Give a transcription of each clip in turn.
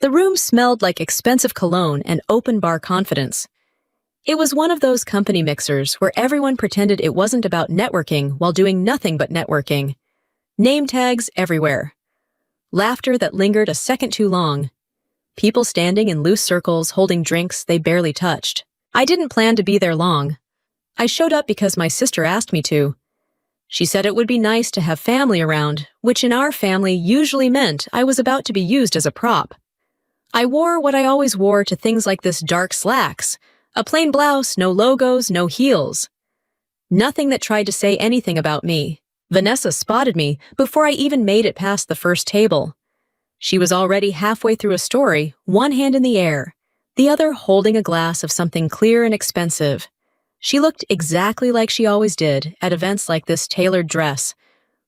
The room smelled like expensive cologne and open-bar confidence. It was one of those company mixers where everyone pretended it wasn't about networking while doing nothing but networking. Name tags everywhere. Laughter that lingered a second too long. People standing in loose circles holding drinks they barely touched. I didn't plan to be there long. I showed up because my sister asked me to. She said it would be nice to have family around, which in our family usually meant I was about to be used as a prop. I wore what I always wore to things like this: dark slacks, a plain blouse, no logos, no heels. Nothing that tried to say anything about me. Vanessa spotted me before I even made it past the first table. She was already halfway through a story, one hand in the air, the other holding a glass of something clear and expensive. She looked exactly like she always did at events like this: tailored dress,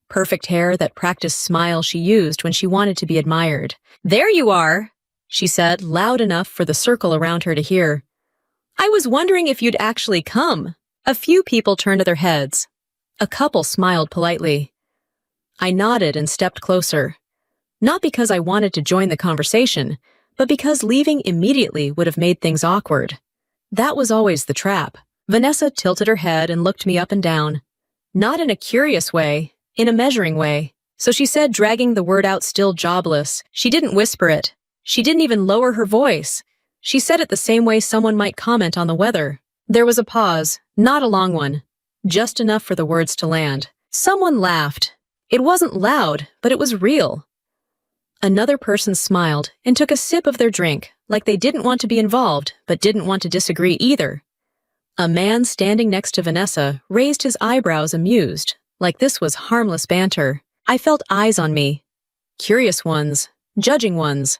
perfect hair, that practiced smile she used when she wanted to be admired. "There you are," she said, loud enough for the circle around her to hear. "I was wondering if you'd actually come." A few people turned their heads. A couple smiled politely. I nodded and stepped closer. Not because I wanted to join the conversation, but because leaving immediately would have made things awkward. That was always the trap. Vanessa tilted her head and looked me up and down. Not in a curious way, in a measuring way. So she said, dragging the word out, still jobless. She didn't whisper it. She didn't even lower her voice. She said it the same way someone might comment on the weather. There was a pause, not a long one, just enough for the words to land. Someone laughed. It wasn't loud, but it was real. Another person smiled and took a sip of their drink, like they didn't want to be involved, but didn't want to disagree either. A man standing next to Vanessa raised his eyebrows, amused, like this was harmless banter. I felt eyes on me. Curious ones, judging ones.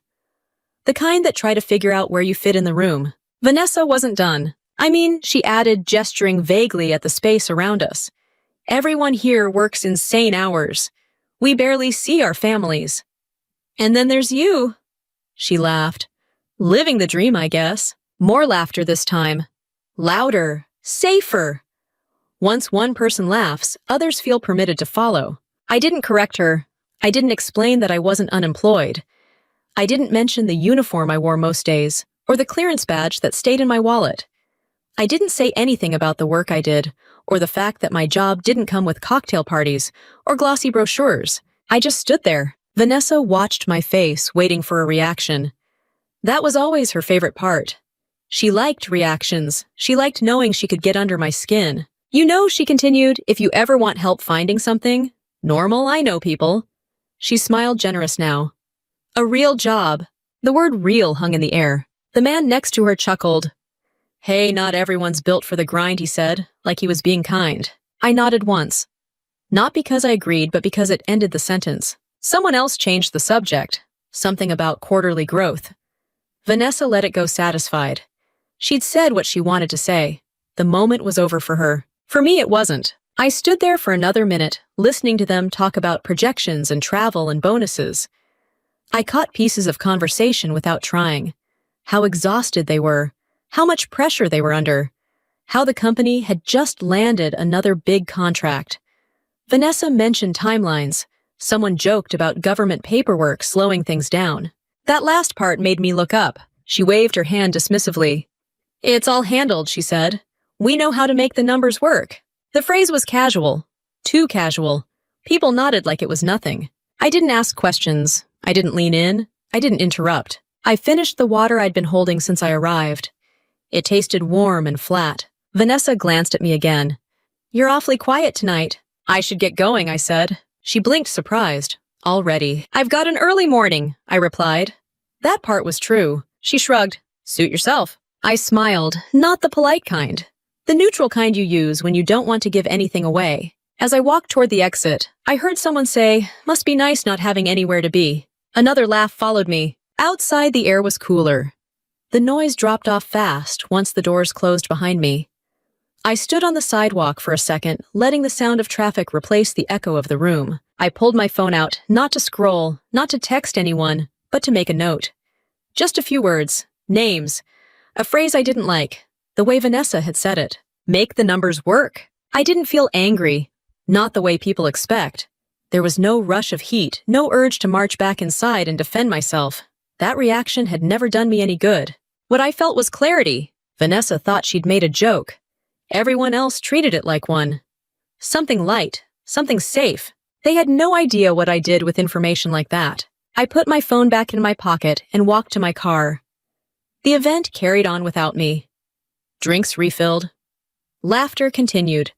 The kind that try to figure out where you fit in the room. Vanessa wasn't done. I mean, she added, gesturing vaguely at the space around us. Everyone here works insane hours. We barely see our families. And then there's you. She laughed. Living the dream, I guess. More laughter this time. Louder. Safer. Once one person laughs, others feel permitted to follow. I didn't correct her. I didn't explain that I wasn't unemployed. I didn't mention the uniform I wore most days, or the clearance badge that stayed in my wallet. I didn't say anything about the work I did, or the fact that my job didn't come with cocktail parties or glossy brochures. I just stood there. Vanessa watched my face, waiting for a reaction. That was always her favorite part. She liked reactions. She liked knowing she could get under my skin. "You know," she continued, "if you ever want help finding something normal, I know people." She smiled, generous now. A real job. The word real hung in the air. The man next to her chuckled. "Hey, not everyone's built for the grind," he said, like he was being kind. I nodded once. Not because I agreed, but because it ended the sentence. Someone else changed the subject. Something about quarterly growth. Vanessa let it go, satisfied. She'd said what she wanted to say. The moment was over for her. For me, it wasn't. I stood there for another minute, listening to them talk about projections and travel and bonuses. I caught pieces of conversation without trying. How exhausted they were. How much pressure they were under. How the company had just landed another big contract. Vanessa mentioned timelines. Someone joked about government paperwork slowing things down. That last part made me look up. She waved her hand dismissively. "It's all handled," she said. "We know how to make the numbers work." The phrase was casual. Too casual. People nodded like it was nothing. I didn't ask questions. I didn't lean in. I didn't interrupt. I finished the water I'd been holding since I arrived. It tasted warm and flat. Vanessa glanced at me again. "You're awfully quiet tonight." "I should get going," I said. She blinked, surprised. "Already." "I've got an early morning," I replied. That part was true. She shrugged. "Suit yourself." I smiled, not the polite kind. The neutral kind you use when you don't want to give anything away. As I walked toward the exit, I heard someone say, "Must be nice not having anywhere to be." Another laugh followed me. Outside, the air was cooler. The noise dropped off fast once the doors closed behind me. I stood on the sidewalk for a second, letting the sound of traffic replace the echo of the room. I pulled my phone out, not to scroll, not to text anyone, but to make a note. Just a few words, names, a phrase I didn't like, the way Vanessa had said it. Make the numbers work. I didn't feel angry, not the way people expect. There was no rush of heat, no urge to march back inside and defend myself. That reaction had never done me any good. What I felt was clarity. Vanessa thought she'd made a joke. Everyone else treated it like one. Something light, something safe. They had no idea what I did with information like that. I put my phone back in my pocket and walked to my car. The event carried on without me. Drinks refilled. Laughter continued.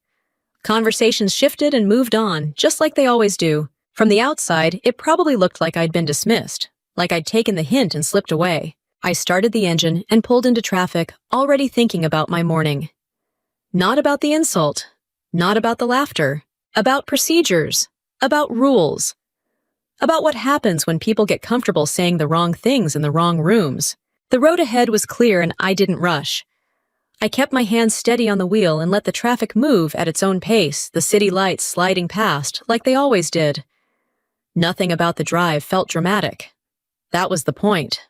Conversations shifted and moved on, just like they always do. From the outside, it probably looked like I'd been dismissed, like I'd taken the hint and slipped away. I started the engine and pulled into traffic, already thinking about my morning. Not about the insult, not about the laughter, about procedures, about rules, about what happens when people get comfortable saying the wrong things in the wrong rooms. The road ahead was clear and I didn't rush. I kept my hands steady on the wheel and let the traffic move at its own pace, the city lights sliding past like they always did. Nothing about the drive felt dramatic. That was the point.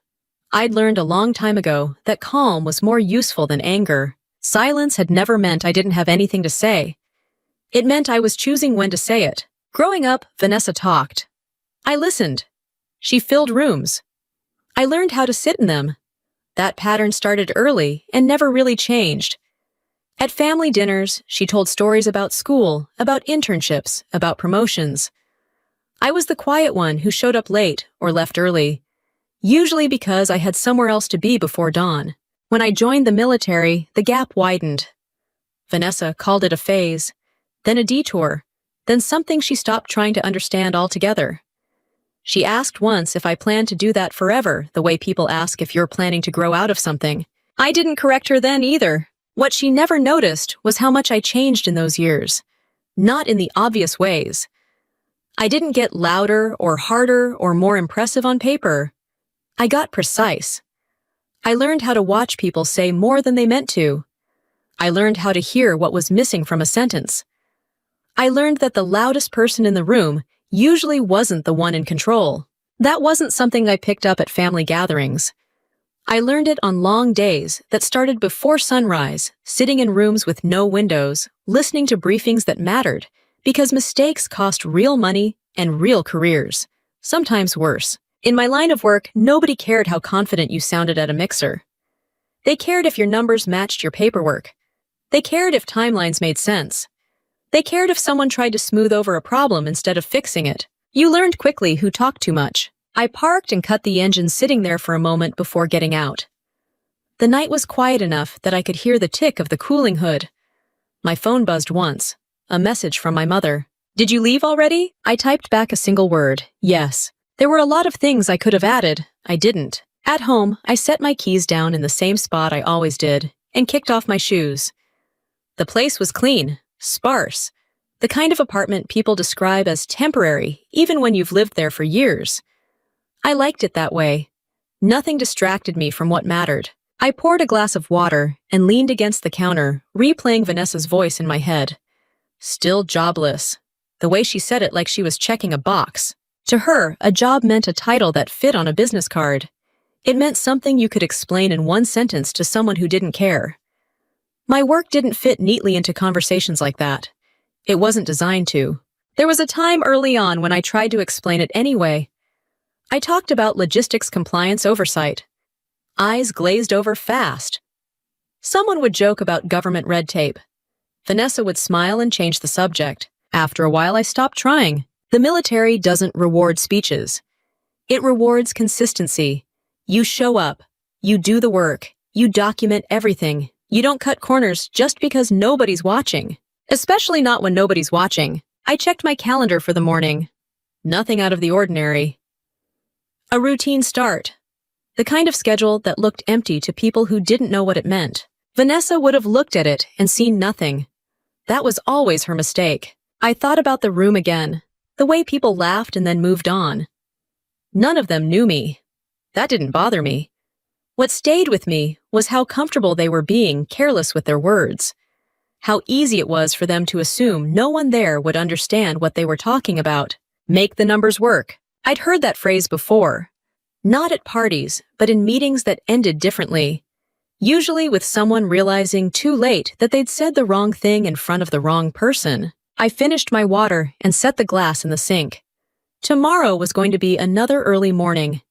I'd learned a long time ago that calm was more useful than anger. Silence had never meant I didn't have anything to say. It meant I was choosing when to say it. Growing up, Vanessa talked. I listened. She filled rooms. I learned how to sit in them. That pattern started early and never really changed. At family dinners, she told stories about school, about internships, about promotions. I was the quiet one who showed up late or left early, usually because I had somewhere else to be before dawn. When I joined the military, the gap widened. Vanessa called it a phase, then a detour, then something she stopped trying to understand altogether. She asked once if I planned to do that forever, the way people ask if you're planning to grow out of something. I didn't correct her then either. What she never noticed was how much I changed in those years. Not in the obvious ways. I didn't get louder or harder or more impressive on paper. I got precise. I learned how to watch people say more than they meant to. I learned how to hear what was missing from a sentence. I learned that the loudest person in the room usually wasn't the one in control. That wasn't something I picked up at family gatherings. I learned it on long days that started before sunrise, sitting in rooms with no windows, listening to briefings that mattered, because mistakes cost real money and real careers, sometimes worse. In my line of work, nobody cared how confident you sounded at a mixer. They cared if your numbers matched your paperwork. They cared if timelines made sense. They cared if someone tried to smooth over a problem instead of fixing it. You learned quickly who talked too much. I parked and cut the engine sitting there for a moment before getting out. The night was quiet enough that I could hear the tick of the cooling hood. My phone buzzed once. A message from my mother. "Did you leave already?" I typed back a single word. Yes. There were a lot of things I could have added. I didn't. At home, I set my keys down in the same spot I always did and kicked off my shoes. The place was clean. Sparse. The kind of apartment people describe as temporary, even when you've lived there for years. I liked it that way. Nothing distracted me from what mattered. I poured a glass of water and leaned against the counter, replaying Vanessa's voice in my head. Still jobless. The way she said it like she was checking a box. To her, a job meant a title that fit on a business card. It meant something you could explain in one sentence to someone who didn't care. My work didn't fit neatly into conversations like that. It wasn't designed to. There was a time early on when I tried to explain it anyway. I talked about logistics compliance oversight. Eyes glazed over fast. Someone would joke about government red tape. Vanessa would smile and change the subject. After a while, I stopped trying. The military doesn't reward speeches. It rewards consistency. You show up. You do the work. You document everything. You don't cut corners just because nobody's watching. Especially not when nobody's watching. I checked my calendar for the morning. Nothing out of the ordinary. A routine start. The kind of schedule that looked empty to people who didn't know what it meant. Vanessa would have looked at it and seen nothing. That was always her mistake. I thought about the room again. The way people laughed and then moved on. None of them knew me. That didn't bother me. What stayed with me was how comfortable they were being careless with their words. How easy it was for them to assume no one there would understand what they were talking about. Make the numbers work. I'd heard that phrase before. Not at parties, but in meetings that ended differently. Usually with someone realizing too late that they'd said the wrong thing in front of the wrong person. I finished my water and set the glass in the sink. Tomorrow was going to be another early morning.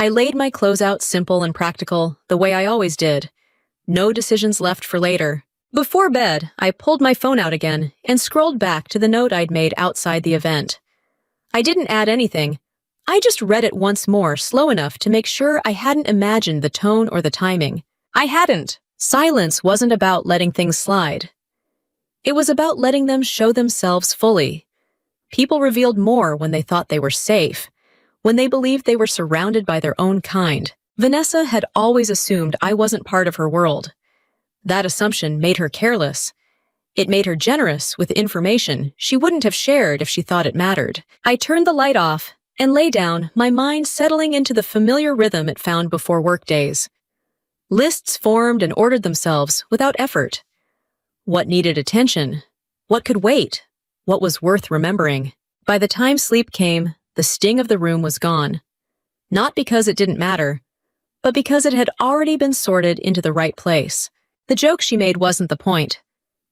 I laid my clothes out simple and practical, the way I always did. No decisions left for later. Before bed, I pulled my phone out again and scrolled back to the note I'd made outside the event. I didn't add anything. I just read it once more, slow enough to make sure I hadn't imagined the tone or the timing. I hadn't. Silence wasn't about letting things slide. It was about letting them show themselves fully. People revealed more when they thought they were safe, when they believed they were surrounded by their own kind. Vanessa had always assumed I wasn't part of her world. That assumption made her careless. It made her generous with information she wouldn't have shared if she thought it mattered. I turned the light off and lay down, my mind settling into the familiar rhythm it found before workdays. Lists formed and ordered themselves without effort. What needed attention? What could wait? What was worth remembering? By the time sleep came, the sting of the room was gone. Not because it didn't matter, but because it had already been sorted into the right place. The joke she made wasn't the point.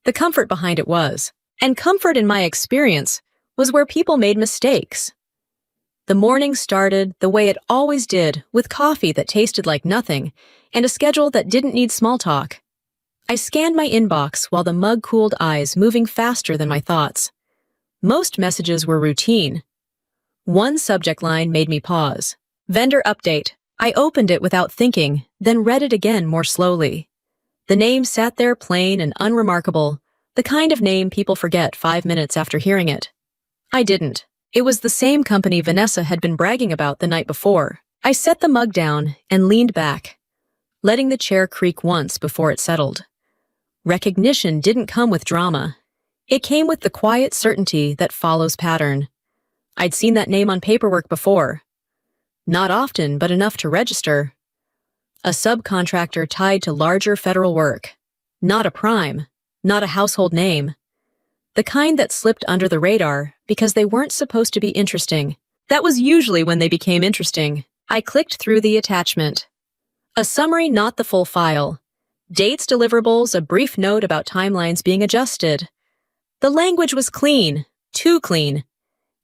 The comfort behind it was. And comfort, in my experience, was where people made mistakes. The morning started the way it always did, with coffee that tasted like nothing and a schedule that didn't need small talk. I scanned my inbox while the mug-cooled eyes moving faster than my thoughts. Most messages were routine. One subject line made me pause. Vendor update. I opened it without thinking, then read it again more slowly. The name sat there plain and unremarkable, the kind of name people forget 5 minutes after hearing it. I didn't. It was the same company Vanessa had been bragging about the night before. I set the mug down and leaned back, letting the chair creak once before it settled. Recognition didn't come with drama. It came with the quiet certainty that follows pattern. I'd seen that name on paperwork before. Not often, but enough to register. A subcontractor tied to larger federal work. Not a prime, not a household name. The kind that slipped under the radar because they weren't supposed to be interesting. That was usually when they became interesting. I clicked through the attachment. A summary, not the full file. Dates, deliverables, a brief note about timelines being adjusted. The language was clean, too clean.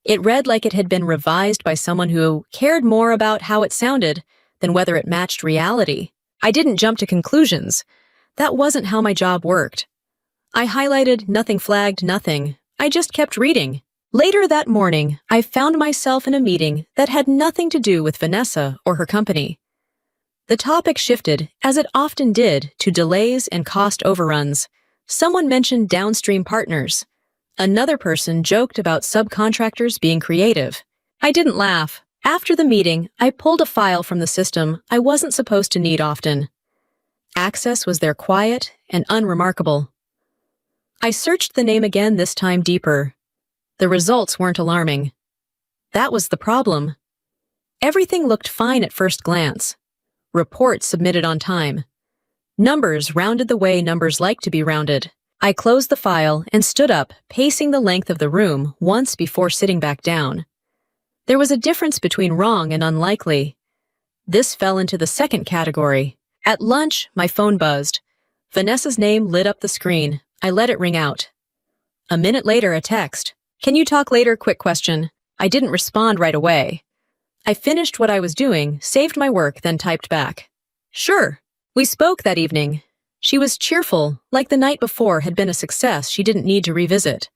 It read like it had been revised by someone who cared more about how it sounded than whether it matched reality. I didn't jump to conclusions. That wasn't how my job worked. I highlighted nothing, flagged nothing. I just kept reading. Later that morning, I found myself in a meeting that had nothing to do with Vanessa or her company. The topic shifted, as it often did, to delays and cost overruns. Someone mentioned downstream partners. Another person joked about subcontractors being creative. I didn't laugh. After the meeting, I pulled a file from the system I wasn't supposed to need often. Access was there, quiet and unremarkable. I searched the name again, this time deeper. The results weren't alarming. That was the problem. Everything looked fine at first glance. Reports submitted on time. Numbers rounded the way numbers like to be rounded. I closed the file and stood up, pacing the length of the room once before sitting back down. There was a difference between wrong and unlikely. This fell into the second category. At lunch, my phone buzzed. Vanessa's name lit up the screen. I let it ring out. A minute later, a text. "Can you talk later? Quick question." I didn't respond right away. I finished what I was doing, saved my work, then typed back. "Sure." We spoke that evening. She was cheerful, like the night before had been a success she didn't need to revisit.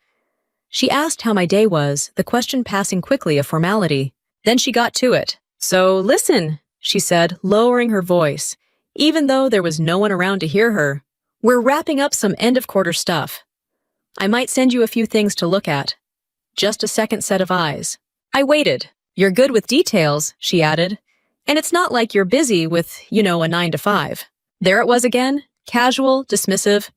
She asked how my day was, the question passing quickly, a formality. Then she got to it. "So listen," she said, lowering her voice, even though there was no one around to hear her. "We're wrapping up some end-of-quarter stuff. I might send you a few things to look at." Just a second set of eyes. I waited. "You're good with details," she added. "And it's not like you're busy with, a 9 to 5. There it was again, casual, dismissive.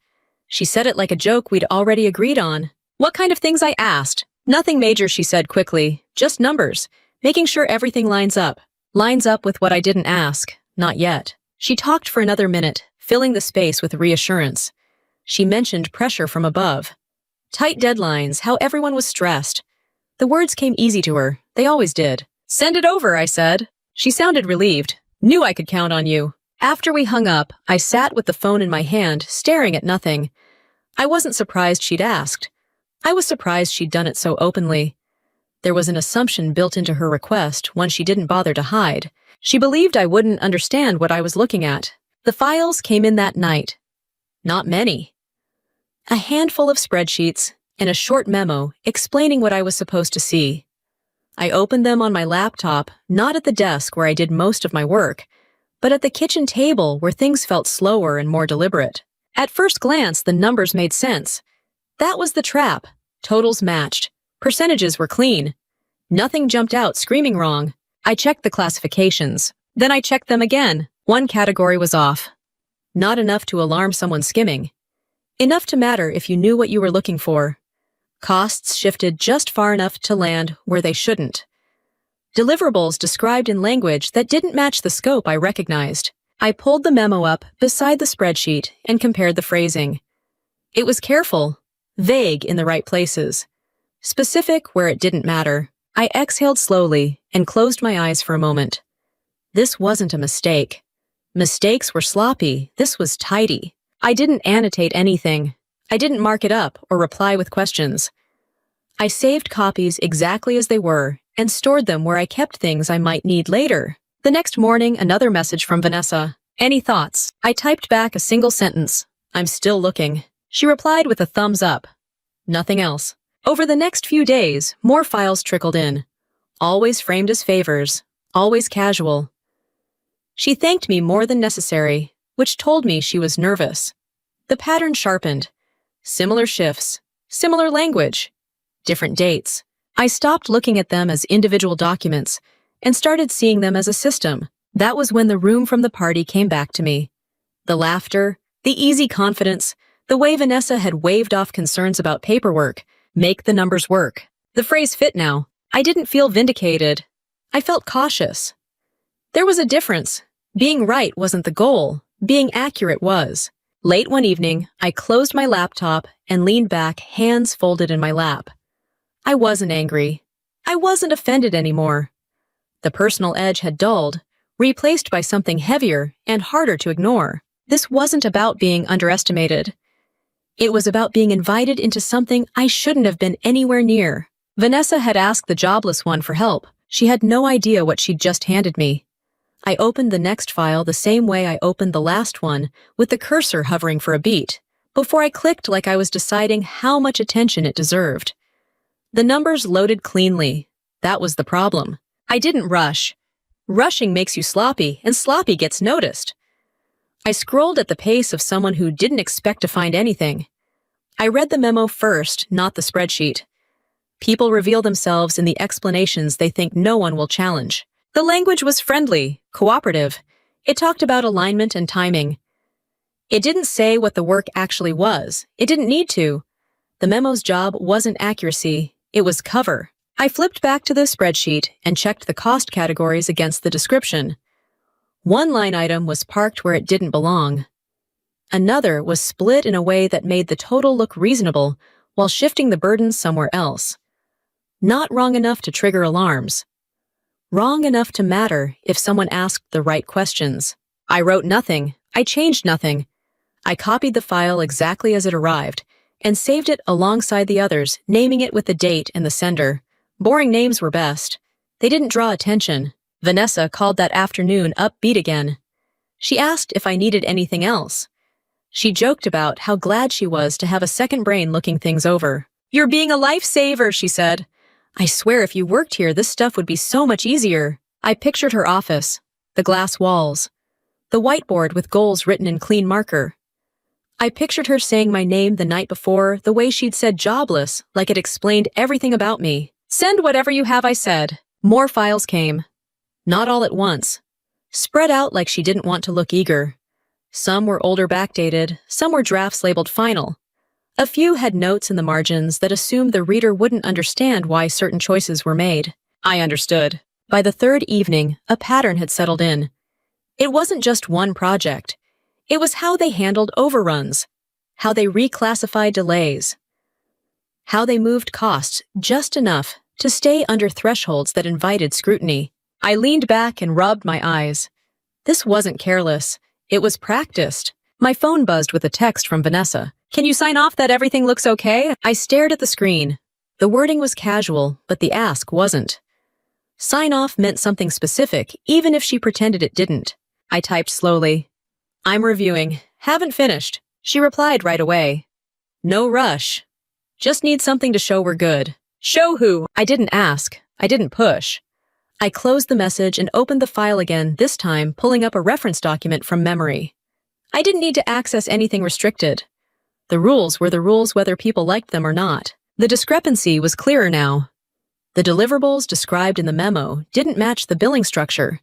She said it like a joke we'd already agreed on. "What kind of things?" I asked. "Nothing major," she said quickly. "Just numbers, making sure everything lines up. Lines up with what I didn't ask. Not yet." She talked for another minute, filling the space with reassurance. She mentioned pressure from above. Tight deadlines, how everyone was stressed. The words came easy to her. They always did. "Send it over," I said. She sounded relieved. "Knew I could count on you." After we hung up, I sat with the phone in my hand, staring at nothing. I wasn't surprised she'd asked. I was surprised she'd done it so openly. There was an assumption built into her request, one she didn't bother to hide. She believed I wouldn't understand what I was looking at. The files came in that night. Not many. A handful of spreadsheets and a short memo explaining what I was supposed to see. I opened them on my laptop, not at the desk where I did most of my work, but at the kitchen table where things felt slower and more deliberate. At first glance, the numbers made sense. That was the trap. Totals matched. Percentages were clean. Nothing jumped out screaming wrong. I checked the classifications. Then I checked them again. One category was off. Not enough to alarm someone skimming. Enough to matter if you knew what you were looking for. Costs shifted just far enough to land where they shouldn't. Deliverables described in language that didn't match the scope I recognized. I pulled the memo up beside the spreadsheet and compared the phrasing. It was careful, vague in the right places, specific where it didn't matter. I exhaled slowly and closed my eyes for a moment. This wasn't a mistake. Mistakes were sloppy. This was tidy. I didn't annotate anything. I didn't mark it up or reply with questions. I saved copies exactly as they were and stored them where I kept things I might need later. The next morning, another message from Vanessa. Any thoughts? I typed back a single sentence. I'm still looking. She replied with a thumbs up. Nothing else. Over the next few days, more files trickled in. Always framed as favors. Always casual. She thanked me more than necessary, which told me she was nervous. The pattern sharpened. Similar shifts. Similar language. Different dates. I stopped looking at them as individual documents and started seeing them as a system. That was when the room from the party came back to me. The laughter, the easy confidence, the way Vanessa had waved off concerns about paperwork, make the numbers work. The phrase fit now. I didn't feel vindicated. I felt cautious. There was a difference. Being right wasn't the goal. Being accurate was. Late one evening, I closed my laptop and leaned back, hands folded in my lap. I wasn't angry. I wasn't offended anymore. The personal edge had dulled, replaced by something heavier and harder to ignore. This wasn't about being underestimated. It was about being invited into something I shouldn't have been anywhere near. Vanessa had asked the Jobless one for help. She had no idea what she'd just handed me. I opened the next file the same way I opened the last one, with the cursor hovering for a beat, before I clicked like I was deciding how much attention it deserved. The numbers loaded cleanly. That was the problem. I didn't rush. Rushing makes you sloppy, and sloppy gets noticed. I scrolled at the pace of someone who didn't expect to find anything. I read the memo first, not the spreadsheet. People reveal themselves in the explanations they think no one will challenge. The language was friendly, cooperative. It talked about alignment and timing. It didn't say what the work actually was. It didn't need to. The memo's job wasn't accuracy. It was cover. I flipped back to the spreadsheet and checked the cost categories against the description. One line item was parked where it didn't belong. Another was split in a way that made the total look reasonable while shifting the burden somewhere else. Not wrong enough to trigger alarms. Wrong enough to matter if someone asked the right questions. I wrote nothing. I changed nothing. I copied the file exactly as it arrived and saved it alongside the others, naming it with the date and the sender. Boring names were best. They didn't draw attention. Vanessa called that afternoon upbeat again. She asked if I needed anything else. She joked about how glad she was to have a second brain looking things over. "You're being a lifesaver," she said. "I swear if you worked here, this stuff would be so much easier." I pictured her office, the glass walls, the whiteboard with goals written in clean marker. I pictured her saying my name the night before the way she'd said Jobless, like it explained everything about me. "Send whatever you have," I said. More files came. Not all at once. Spread out like she didn't want to look eager. Some were older backdated, some were drafts labeled final. A few had notes in the margins that assumed the reader wouldn't understand why certain choices were made. I understood. By the third evening, a pattern had settled in. It wasn't just one project. It was how they handled overruns, how they reclassified delays, how they moved costs just enough to stay under thresholds that invited scrutiny. I leaned back and rubbed my eyes. This wasn't careless. It was practiced. My phone buzzed with a text from Vanessa. "Can you sign off that everything looks okay?" I stared at the screen. The wording was casual, but the ask wasn't. Sign off meant something specific, even if she pretended it didn't. I typed slowly. I'm reviewing. Haven't finished. She replied right away. No rush. Just need something to show we're good. Show who? I didn't ask. I didn't push. I closed the message and opened the file again, this time pulling up a reference document from memory. I didn't need to access anything restricted. The rules were the rules whether people liked them or not. The discrepancy was clearer now. The deliverables described in the memo didn't match the billing structure.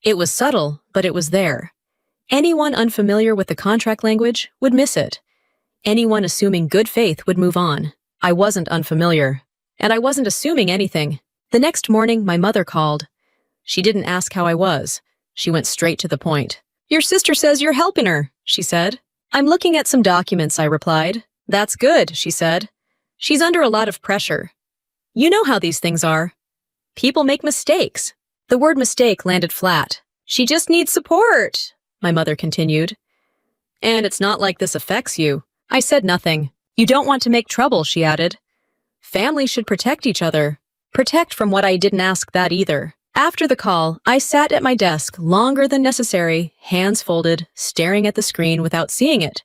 It was subtle, but it was there. Anyone unfamiliar with the contract language would miss it. Anyone assuming good faith would move on. I wasn't unfamiliar, and I wasn't assuming anything. The next morning, my mother called. She didn't ask how I was. She went straight to the point. Your sister says you're helping her, she said. I'm looking at some documents, I replied. That's good, she said. She's under a lot of pressure. You know how these things are. People make mistakes. The word mistake landed flat. She just needs support, my mother continued. And it's not like this affects you. I said nothing. You don't want to make trouble, she added. Families should protect each other. Protect from what I didn't ask that either. After the call, I sat at my desk longer than necessary, hands folded, staring at the screen without seeing it.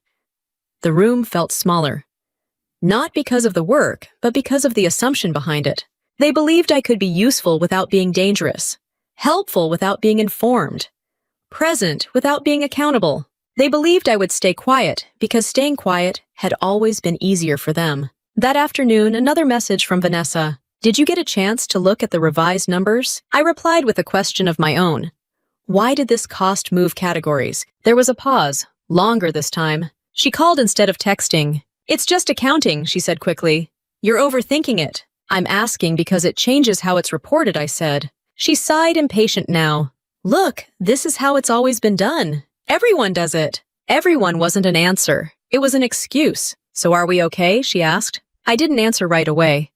The room felt smaller. Not because of the work, but because of the assumption behind it. They believed I could be useful without being dangerous, helpful without being informed, present without being accountable. They believed I would stay quiet because staying quiet had always been easier for them. That afternoon, another message from Vanessa. Did you get a chance to look at the revised numbers? I replied with a question of my own. Why did this cost move categories? There was a pause, longer this time. She called instead of texting. It's just accounting, she said quickly. You're overthinking it. I'm asking because it changes how it's reported, I said. She sighed, impatient now. Look, this is how it's always been done. Everyone does it. Everyone wasn't an answer. It was an excuse. So are we okay? She asked. I didn't answer right away.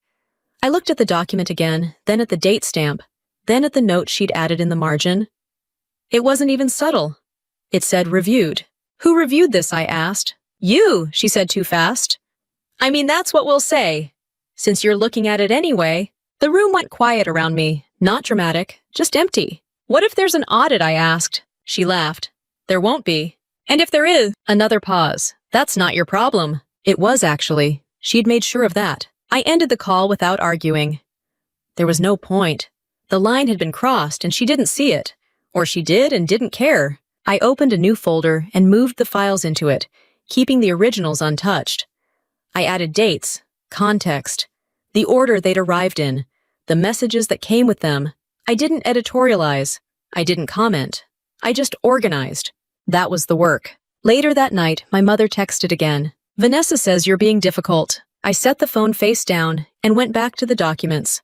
I looked at the document again, then at the date stamp, then at the note she'd added in the margin. It wasn't even subtle. It said reviewed. Who reviewed this? I asked. You, she said too fast. I mean, that's what we'll say. Since you're looking at it anyway. The room went quiet around me, not dramatic, just empty. What if there's an audit? I asked. She laughed. There won't be. And if there is, another pause. That's not your problem. It was actually. She'd made sure of that. I ended the call without arguing. There was no point. The line had been crossed and she didn't see it. Or she did and didn't care. I opened a new folder and moved the files into it, keeping the originals untouched. I added dates, context, the order they'd arrived in, the messages that came with them. I didn't editorialize. I didn't comment. I just organized. That was the work. Later that night, my mother texted again. Vanessa says you're being difficult. I set the phone face down and went back to the documents.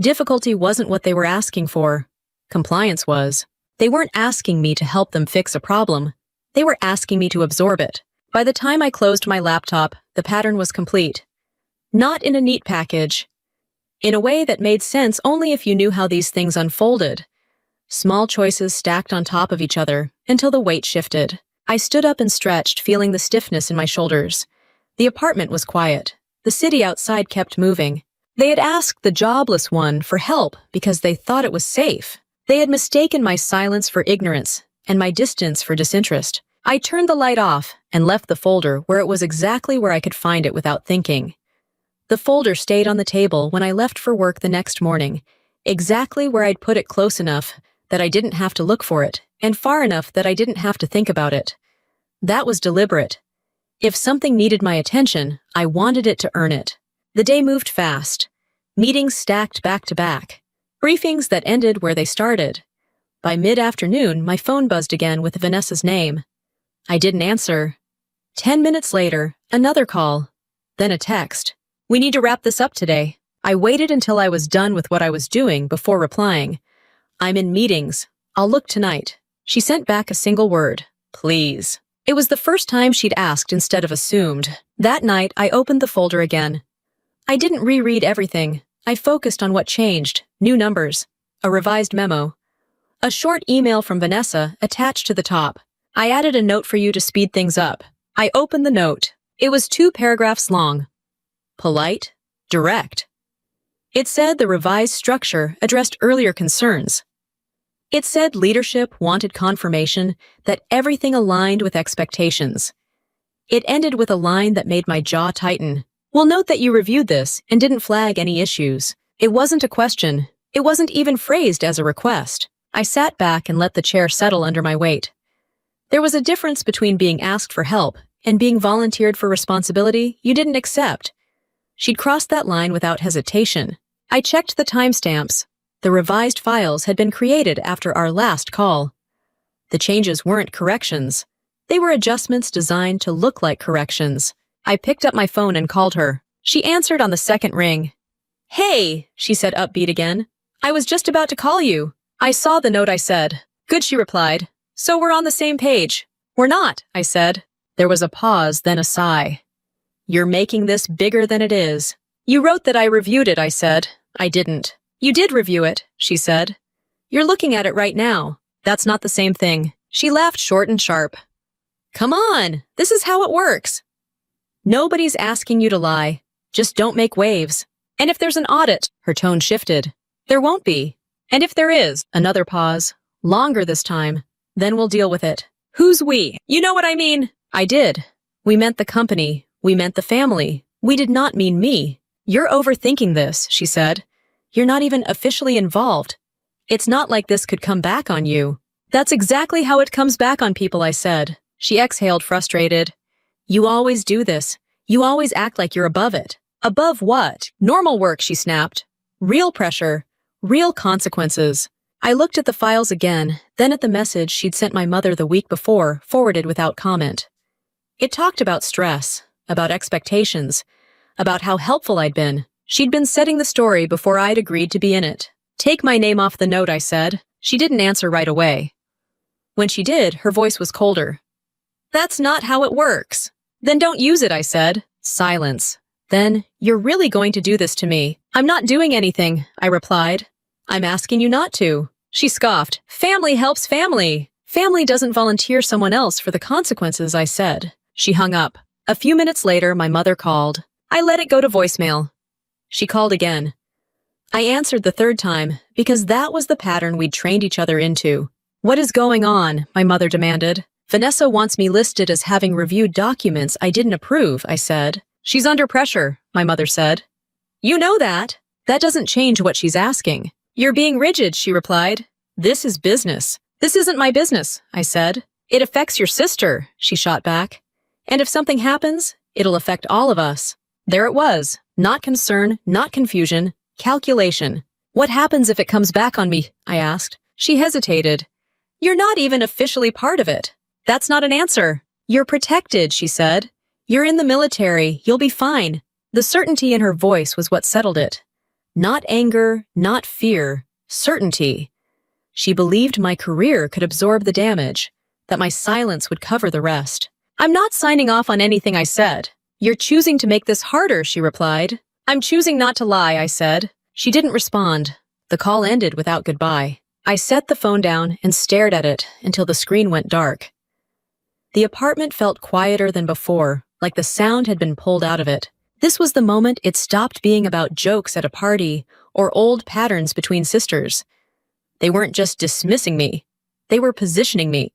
Difficulty wasn't what they were asking for. Compliance was. They weren't asking me to help them fix a problem. They were asking me to absorb it. By the time I closed my laptop, the pattern was complete. Not in a neat package. In a way that made sense only if you knew how these things unfolded. Small choices stacked on top of each other until the weight shifted. I stood up and stretched, feeling the stiffness in my shoulders. The apartment was quiet. The city outside kept moving. They had asked the jobless one for help because they thought it was safe. They had mistaken my silence for ignorance and my distance for disinterest. I turned the light off and left the folder where it was exactly where I could find it without thinking. The folder stayed on the table when I left for work the next morning, exactly where I'd put it close enough that I didn't have to look for it, and far enough that I didn't have to think about it. That was deliberate. If something needed my attention, I wanted it to earn it. The day moved fast. Meetings stacked back to back. Briefings that ended where they started. By mid-afternoon, my phone buzzed again with Vanessa's name. I didn't answer. 10 minutes later, another call. Then a text. We need to wrap this up today. I waited until I was done with what I was doing before replying. I'm in meetings. I'll look tonight. She sent back a single word. Please. It was the first time she'd asked instead of assumed. That night, I opened the folder again. I didn't reread everything. I focused on what changed. New numbers. A revised memo. A short email from Vanessa attached to the top. I added a note for you to speed things up. I opened the note. It was 2 paragraphs long. Polite. Direct. It said the revised structure addressed earlier concerns. It said leadership wanted confirmation that everything aligned with expectations. It ended with a line that made my jaw tighten. "We'll note that you reviewed this and didn't flag any issues." It wasn't a question. It wasn't even phrased as a request. I sat back and let the chair settle under my weight. There was a difference between being asked for help and being volunteered for responsibility you didn't accept. She'd crossed that line without hesitation. I checked the timestamps. The revised files had been created after our last call. The changes weren't corrections. They were adjustments designed to look like corrections. I picked up my phone and called her. She answered on the second ring. "Hey," she said upbeat again. "I was just about to call you." I saw the note, I said. "Good," she replied. "So we're on the same page." "We're not," I said. There was a pause, then a sigh. "You're making this bigger than it is." "You wrote that I reviewed it," I said. "I didn't." "You did review it," she said. "You're looking at it right now." "That's not the same thing." She laughed short and sharp. "Come on, this is how it works. Nobody's asking you to lie. Just don't make waves. And if there's an audit," her tone shifted, "there won't be. And if there is," another pause, longer this time, "then we'll deal with it." "Who's we? You know what I mean?" I did. We meant the company. We meant the family. We did not mean me. "You're overthinking this," she said. "You're not even officially involved. It's not like this could come back on you." "That's exactly how it comes back on people," I said. She exhaled, frustrated. "You always do this. You always act like you're above it." "Above what?" "Normal work," she snapped. "Real pressure. Real consequences." I looked at the files again, then at the message she'd sent my mother the week before, forwarded without comment. It talked about stress, about expectations, about how helpful I'd been. She'd been setting the story before I'd agreed to be in it. "Take my name off the note," I said. She didn't answer right away. When she did, her voice was colder. "That's not how it works." "Then don't use it," I said. Silence. "Then, you're really going to do this to me?" "I'm not doing anything," I replied. "I'm asking you not to." She scoffed. "Family helps family." "Family doesn't volunteer someone else for the consequences," I said. She hung up. A few minutes later, my mother called. I let it go to voicemail. She called again. I answered the third time, because that was the pattern we'd trained each other into. "What is going on?" my mother demanded. "Vanessa wants me listed as having reviewed documents I didn't approve," I said. "She's under pressure," my mother said. "You know that. That doesn't change what she's asking." "You're being rigid," she replied. "This is business." "This isn't my business," I said. "It affects your sister," she shot back. "And if something happens, it'll affect all of us." There it was. Not concern, not confusion, calculation. "What happens if it comes back on me?" I asked. She hesitated. "You're not even officially part of it." "That's not an answer." "You're protected," she said. "You're in the military. You'll be fine." The certainty in her voice was what settled it. Not anger, not fear, certainty. She believed my career could absorb the damage, that my silence would cover the rest. "I'm not signing off on anything I said." "You're choosing to make this harder," she replied. "I'm choosing not to lie," I said. She didn't respond. The call ended without goodbye. I set the phone down and stared at it until the screen went dark. The apartment felt quieter than before, like the sound had been pulled out of it. This was the moment it stopped being about jokes at a party or old patterns between sisters. They weren't just dismissing me. They were positioning me.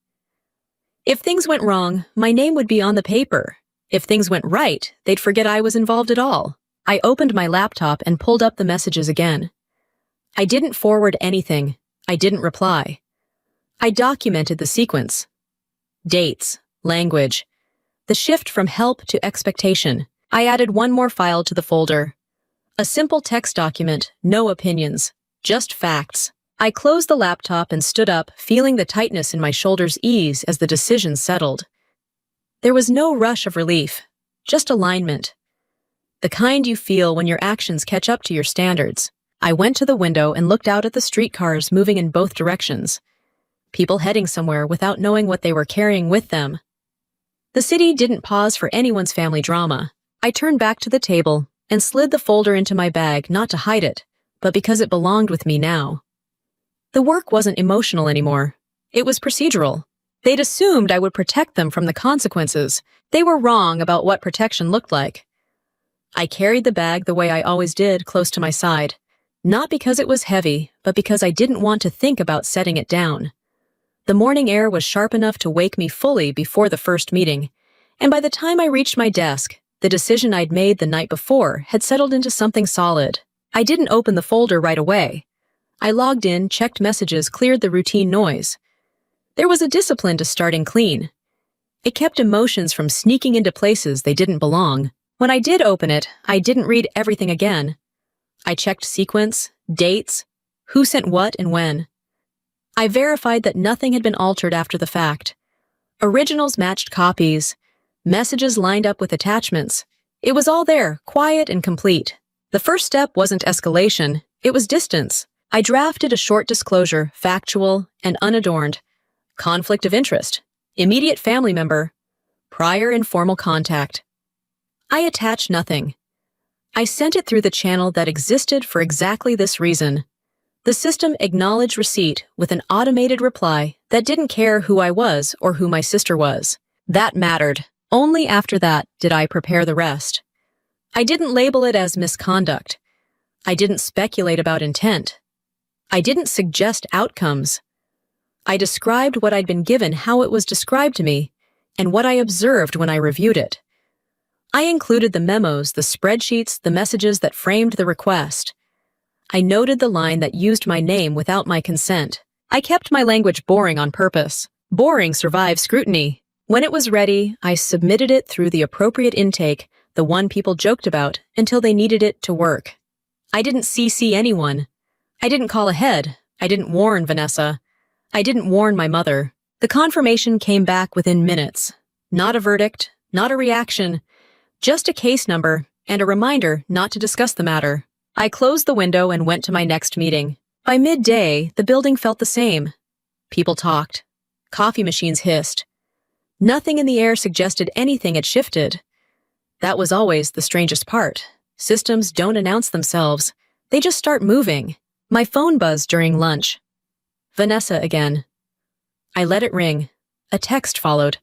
If things went wrong, my name would be on the paper. If things went right, they'd forget I was involved at all. I opened my laptop and pulled up the messages again. I didn't forward anything. I didn't reply. I documented the sequence. Dates, language, the shift from help to expectation. I added one more file to the folder. A simple text document, no opinions, just facts. I closed the laptop and stood up, feeling the tightness in my shoulders ease as the decision settled. There was no rush of relief, just alignment. The kind you feel when your actions catch up to your standards. I went to the window and looked out at the streetcars moving in both directions. People heading somewhere without knowing what they were carrying with them. The city didn't pause for anyone's family drama. I turned back to the table and slid the folder into my bag, not to hide it, but because it belonged with me now. The work wasn't emotional anymore. It was procedural. They'd assumed I would protect them from the consequences. They were wrong about what protection looked like. I carried the bag the way I always did, close to my side. Not because it was heavy, but because I didn't want to think about setting it down. The morning air was sharp enough to wake me fully before the first meeting, and by the time I reached my desk, the decision I'd made the night before had settled into something solid. I didn't open the folder right away. I logged in, checked messages, cleared the routine noise. There was a discipline to starting clean. It kept emotions from sneaking into places they didn't belong. When I did open it, I didn't read everything again. I checked sequence, dates, who sent what and when. I verified that nothing had been altered after the fact. Originals matched copies. Messages lined up with attachments. It was all there, quiet and complete. The first step wasn't escalation, it was distance. I drafted a short disclosure, factual and unadorned. Conflict of interest. Immediate family member. Prior informal contact. I attached nothing. I sent it through the channel that existed for exactly this reason. The system acknowledged receipt with an automated reply that didn't care who I was or who my sister was. That mattered. Only after that did I prepare the rest. I didn't label it as misconduct. I didn't speculate about intent. I didn't suggest outcomes. I described what I'd been given, how it was described to me, and what I observed when I reviewed it. I included the memos, the spreadsheets, the messages that framed the request. I noted the line that used my name without my consent. I kept my language boring on purpose. Boring survives scrutiny. When it was ready, I submitted it through the appropriate intake, the one people joked about, until they needed it to work. I didn't CC anyone. I didn't call ahead. I didn't warn Vanessa. I didn't warn my mother. The confirmation came back within minutes. Not a verdict, not a reaction, just a case number and a reminder not to discuss the matter. I closed the window and went to my next meeting. By midday, the building felt the same. People talked. Coffee machines hissed. Nothing in the air suggested anything had shifted. That was always the strangest part. Systems don't announce themselves. They just start moving. My phone buzzed during lunch. Vanessa again. I let it ring. A text followed.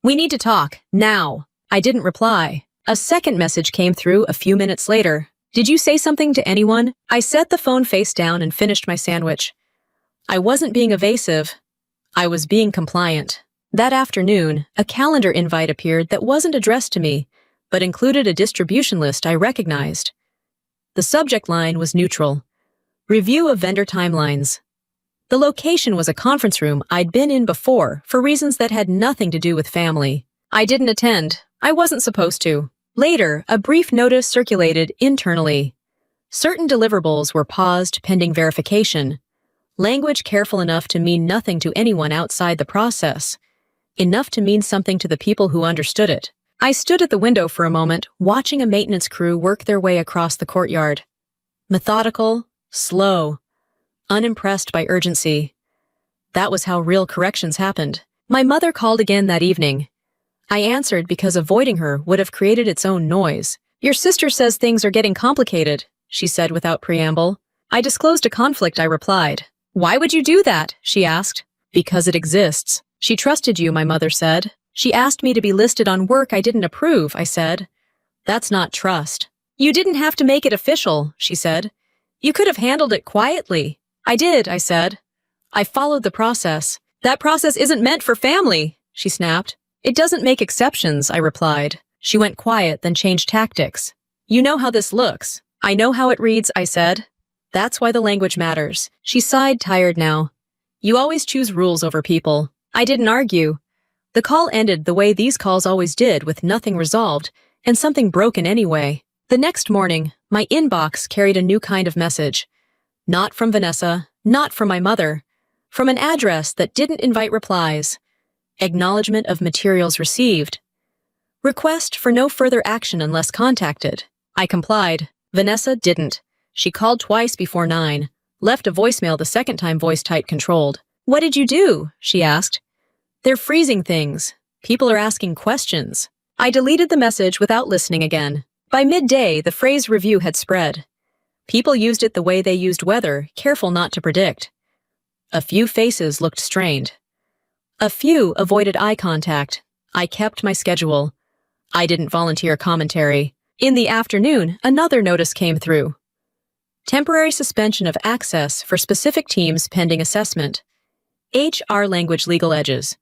"We need to talk, now." I didn't reply. A second message came through a few minutes later. "Did you say something to anyone?" I set the phone face down and finished my sandwich. I wasn't being evasive. I was being compliant. That afternoon, a calendar invite appeared that wasn't addressed to me, but included a distribution list I recognized. The subject line was neutral. Review of vendor timelines. The location was a conference room I'd been in before for reasons that had nothing to do with family. I didn't attend. I wasn't supposed to. Later, a brief notice circulated internally. Certain deliverables were paused pending verification. Language careful enough to mean nothing to anyone outside the process. Enough to mean something to the people who understood it. I stood at the window for a moment, watching a maintenance crew work their way across the courtyard. Methodical, slow, unimpressed by urgency. That was how real corrections happened. My mother called again that evening. I answered because avoiding her would have created its own noise. "Your sister says things are getting complicated," she said without preamble. I disclosed a conflict, I replied. "Why would you do that?" she asked. "Because it exists. She trusted you," my mother said. "She asked me to be listed on work I didn't approve," I said. "That's not trust." "You didn't have to make it official," she said. "You could have handled it quietly." "I did," I said. "I followed the process." "That process isn't meant for family," she snapped. "It doesn't make exceptions," I replied. She went quiet, then changed tactics. "You know how this looks." "I know how it reads," I said. "That's why the language matters." She sighed, tired now. "You always choose rules over people." I didn't argue. The call ended the way these calls always did, with nothing resolved, and something broken anyway. The next morning, my inbox carried a new kind of message. Not from Vanessa, not from my mother. From an address that didn't invite replies. Acknowledgement of materials received. Request for no further action unless contacted. I complied. Vanessa didn't. She called twice before 9. Left a voicemail the second time, voice tight controlled. "What did you do?" she asked. "They're freezing things. People are asking questions." I deleted the message without listening again. By midday, the phrase review had spread. People used it the way they used weather, careful not to predict. A few faces looked strained. A few avoided eye contact. I kept my schedule. I didn't volunteer commentary. In the afternoon, another notice came through. Temporary suspension of access for specific teams pending assessment. HR language legal edges.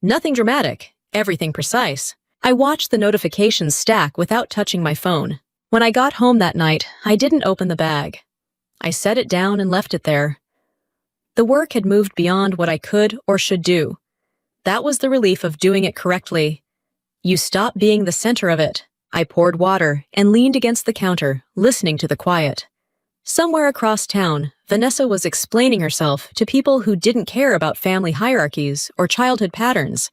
Nothing dramatic, everything precise. I watched the notifications stack without touching my phone. When I got home that night, I didn't open the bag. I set it down and left it there. The work had moved beyond what I could or should do. That was the relief of doing it correctly. You stop being the center of it. I poured water and leaned against the counter, listening to the quiet. Somewhere across town, Vanessa was explaining herself to people who didn't care about family hierarchies or childhood patterns.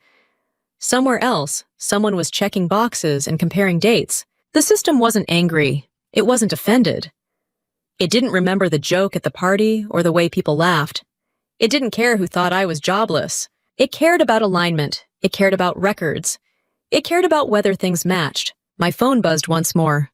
Somewhere else, someone was checking boxes and comparing dates. The system wasn't angry. It wasn't offended. It didn't remember the joke at the party or the way people laughed. It didn't care who thought I was jobless. It cared about alignment. It cared about records. It cared about whether things matched. My phone buzzed once more.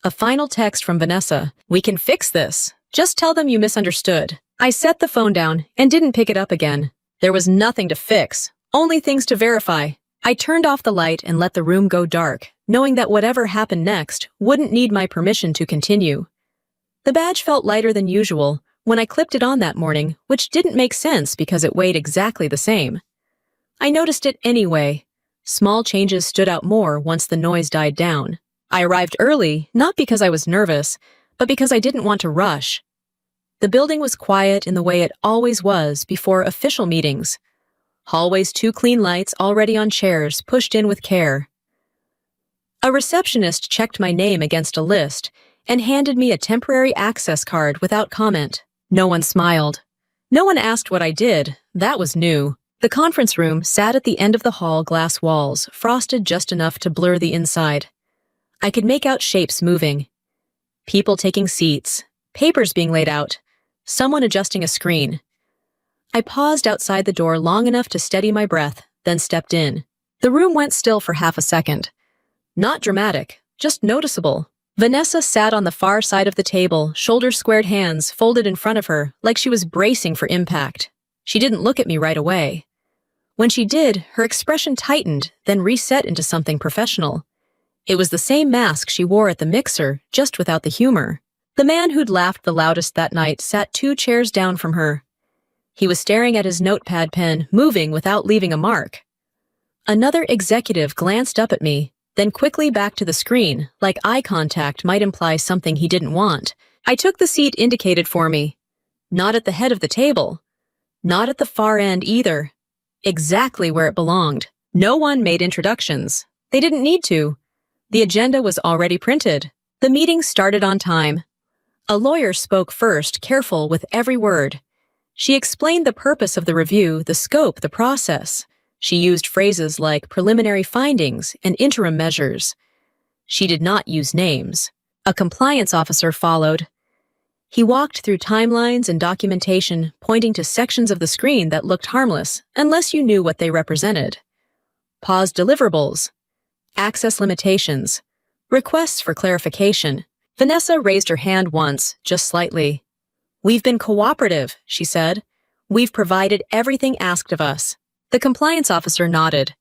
A final text from Vanessa. We can fix this. Just tell them you misunderstood. I set the phone down and didn't pick it up again. There was nothing to fix, only things to verify. I turned off the light and let the room go dark, knowing that whatever happened next wouldn't need my permission to continue. The badge felt lighter than usual when I clipped it on that morning, which didn't make sense because it weighed exactly the same. I noticed it anyway. Small changes stood out more once the noise died down. I arrived early, not because I was nervous, but because I didn't want to rush. The building was quiet in the way it always was before official meetings. Hallways, 2 clean lights already on chairs, pushed in with care. A receptionist checked my name against a list and handed me a temporary access card without comment. No one smiled. No one asked what I did. That was new. The conference room sat at the end of the hall, glass walls, frosted just enough to blur the inside. I could make out shapes moving. People taking seats, papers being laid out, someone adjusting a screen. I paused outside the door long enough to steady my breath, then stepped in. The room went still for half a second. Not dramatic, just noticeable. Vanessa sat on the far side of the table, shoulder-squared hands folded in front of her, like she was bracing for impact. She didn't look at me right away. When she did, her expression tightened, then reset into something professional. It was the same mask she wore at the mixer, just without the humor. The man who'd laughed the loudest that night sat 2 chairs down from her. He was staring at his notepad pen, moving without leaving a mark. Another executive glanced up at me, then quickly back to the screen, like eye contact might imply something he didn't want. I took the seat indicated for me. Not at the head of the table. Not at the far end either. Exactly where it belonged. No one made introductions. They didn't need to. The agenda was already printed. The meeting started on time. A lawyer spoke first, careful with every word. She explained the purpose of the review, the scope, the process. She used phrases like preliminary findings and interim measures. She did not use names. A compliance officer followed. He walked through timelines and documentation, pointing to sections of the screen that looked harmless, unless you knew what they represented. Paused deliverables. Access limitations. Requests for clarification. Vanessa raised her hand once, just slightly. We've been cooperative, she said. We've provided everything asked of us. The compliance officer nodded.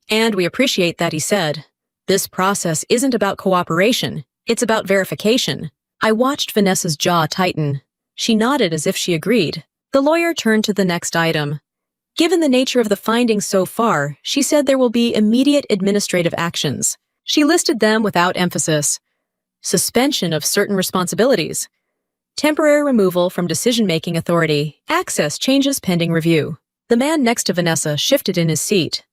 And we appreciate that, he said. This process isn't about cooperation. It's about verification. I watched Vanessa's jaw tighten. She nodded as if she agreed. The lawyer turned to the next item. Given the nature of the findings so far, she said there will be immediate administrative actions. She listed them without emphasis. Suspension of certain responsibilities. Temporary removal from decision-making authority. Access changes pending review. The man next to Vanessa shifted in his seat.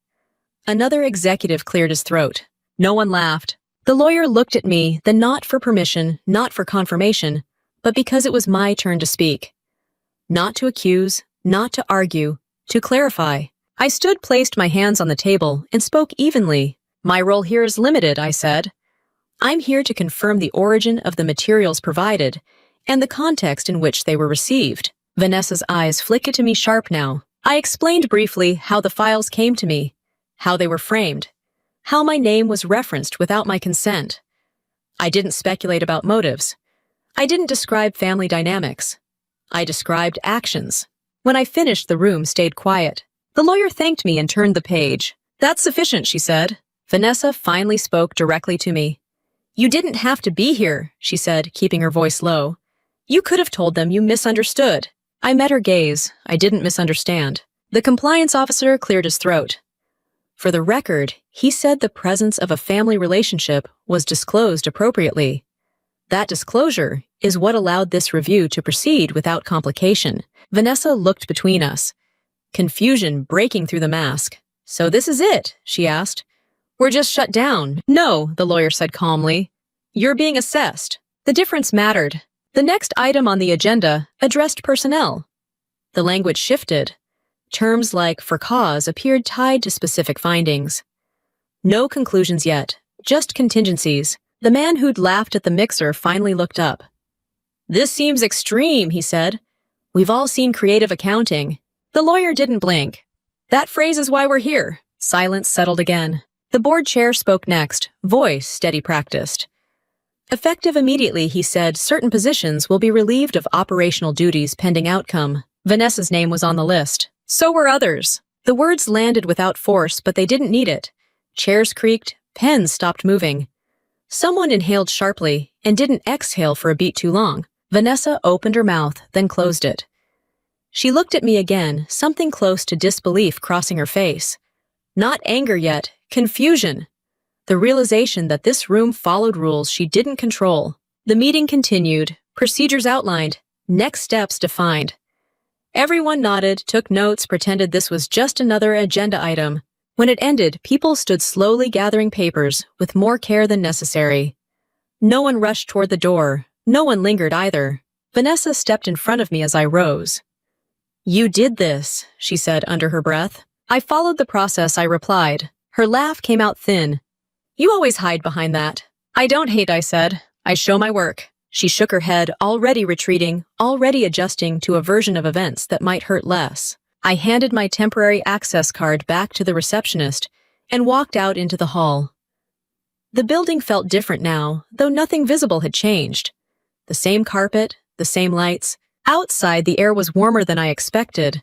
Another executive cleared his throat. No one laughed. The lawyer looked at me, then not for permission, not for confirmation, but because it was my turn to speak. Not to accuse, not to argue, to clarify. I stood, placed my hands on the table, and spoke evenly. My role here is limited, I said. I'm here to confirm the origin of the materials provided and the context in which they were received. Vanessa's eyes flicked to me sharp now. I explained briefly how the files came to me, how they were framed, how my name was referenced without my consent. I didn't speculate about motives. I didn't describe family dynamics. I described actions. When I finished, the room stayed quiet. The lawyer thanked me and turned the page. That's sufficient, she said. Vanessa finally spoke directly to me. You didn't have to be here, she said, keeping her voice low. You could have told them you misunderstood. I met her gaze. I didn't misunderstand. The compliance officer cleared his throat. For the record, he said the presence of a family relationship was disclosed appropriately. That disclosure is what allowed this review to proceed without complication. Vanessa looked between us, confusion breaking through the mask. So this is it? She asked. We're just shut down. No, the lawyer said calmly. You're being assessed. The difference mattered. The next item on the agenda addressed personnel. The language shifted. Terms like for cause appeared tied to specific findings. No conclusions yet, just contingencies. The man who'd laughed at the mixer finally looked up. This seems extreme, he said. We've all seen creative accounting. The lawyer didn't blink. That phrase is why we're here. Silence settled again. The board chair spoke next, voice steady practiced. Effective immediately, he said, certain positions will be relieved of operational duties pending outcome. Vanessa's name was on the list. So were others. The words landed without force, but they didn't need it. Chairs creaked, pens stopped moving. Someone inhaled sharply and didn't exhale for a beat too long. Vanessa opened her mouth, then closed it. She looked at me again, something close to disbelief crossing her face. Not anger yet, confusion. The realization that this room followed rules she didn't control. The meeting continued, procedures outlined, next steps defined. Everyone nodded, took notes, pretended this was just another agenda item. When it ended, people stood slowly gathering papers, with more care than necessary. No one rushed toward the door. No one lingered either. Vanessa stepped in front of me as I rose. You did this, she said under her breath. I followed the process, I replied. Her laugh came out thin. You always hide behind that. I don't hate, I said. I show my work. She shook her head, already retreating, already adjusting to a version of events that might hurt less. I handed my temporary access card back to the receptionist and walked out into the hall. The building felt different now, though nothing visible had changed. The same carpet, the same lights. Outside, the air was warmer than I expected.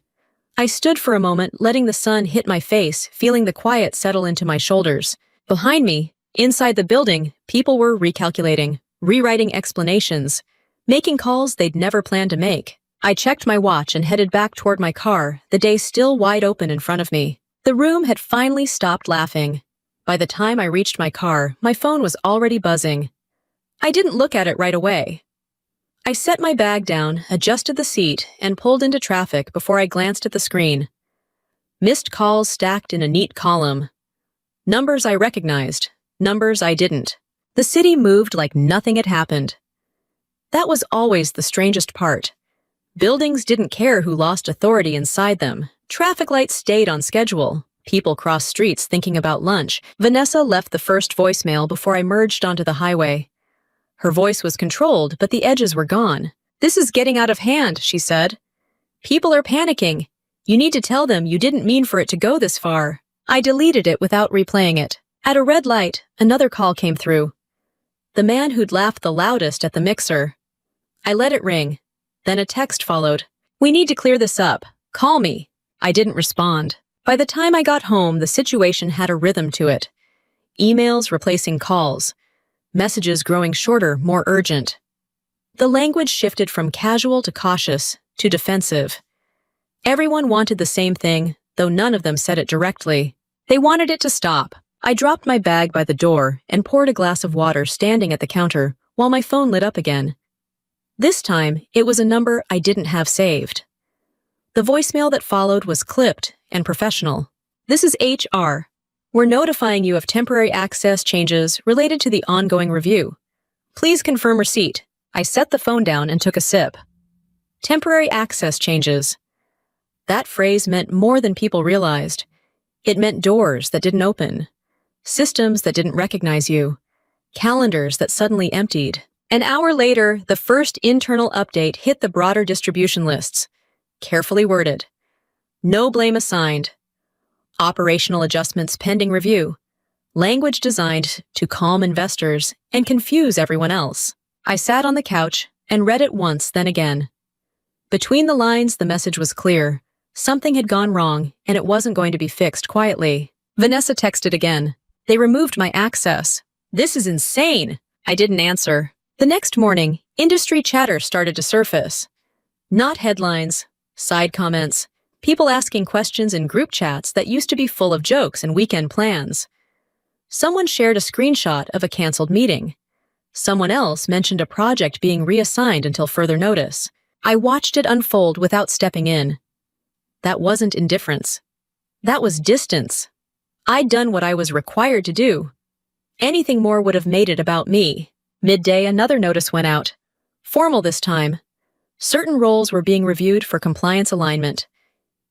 I stood for a moment, letting the sun hit my face, feeling the quiet settle into my shoulders. Behind me, inside the building, people were recalculating, rewriting explanations, making calls they'd never planned to make. I checked my watch and headed back toward my car, the day still wide open in front of me. The room had finally stopped laughing. By the time I reached my car, my phone was already buzzing. I didn't look at it right away. I set my bag down, adjusted the seat, and pulled into traffic before I glanced at the screen. Missed calls stacked in a neat column. Numbers I recognized, numbers I didn't. The city moved like nothing had happened. That was always the strangest part. Buildings didn't care who lost authority inside them. Traffic lights stayed on schedule. People crossed streets thinking about lunch. Vanessa left the first voicemail before I merged onto the highway. Her voice was controlled, but the edges were gone. This is getting out of hand, she said. People are panicking. You need to tell them you didn't mean for it to go this far. I deleted it without replaying it. At a red light, another call came through. The man who'd laughed the loudest at the mixer. I let it ring. Then a text followed. We need to clear this up. Call me. I didn't respond. By the time I got home, the situation had a rhythm to it. Emails replacing calls. Messages growing shorter, more urgent. The language shifted from casual to cautious to defensive. Everyone wanted the same thing, though none of them said it directly. They wanted it to stop. I dropped my bag by the door and poured a glass of water standing at the counter while my phone lit up again. This time, it was a number I didn't have saved. The voicemail that followed was clipped and professional. This is HR. We're notifying you of temporary access changes related to the ongoing review. Please confirm receipt. I set the phone down and took a sip. Temporary access changes. That phrase meant more than people realized. It meant doors that didn't open, systems that didn't recognize you, calendars that suddenly emptied. An hour later, the first internal update hit the broader distribution lists. Carefully worded. No blame assigned. Operational adjustments pending review. Language designed to calm investors and confuse everyone else. I sat on the couch and read it once, then again. Between the lines, the message was clear. Something had gone wrong, and it wasn't going to be fixed quietly. Vanessa texted again. They removed my access. This is insane. I didn't answer. The next morning, Industry chatter started to surface. Not headlines, side comments, people asking questions in group chats that used to be full of jokes and weekend plans. Someone shared a screenshot of a canceled meeting. Someone else mentioned a project being reassigned until further notice. I watched it unfold without stepping in. That wasn't indifference. That was distance. I'd done what I was required to do. Anything more would have made it about me. Midday, another notice went out. Formal this time. Certain roles were being reviewed for compliance alignment.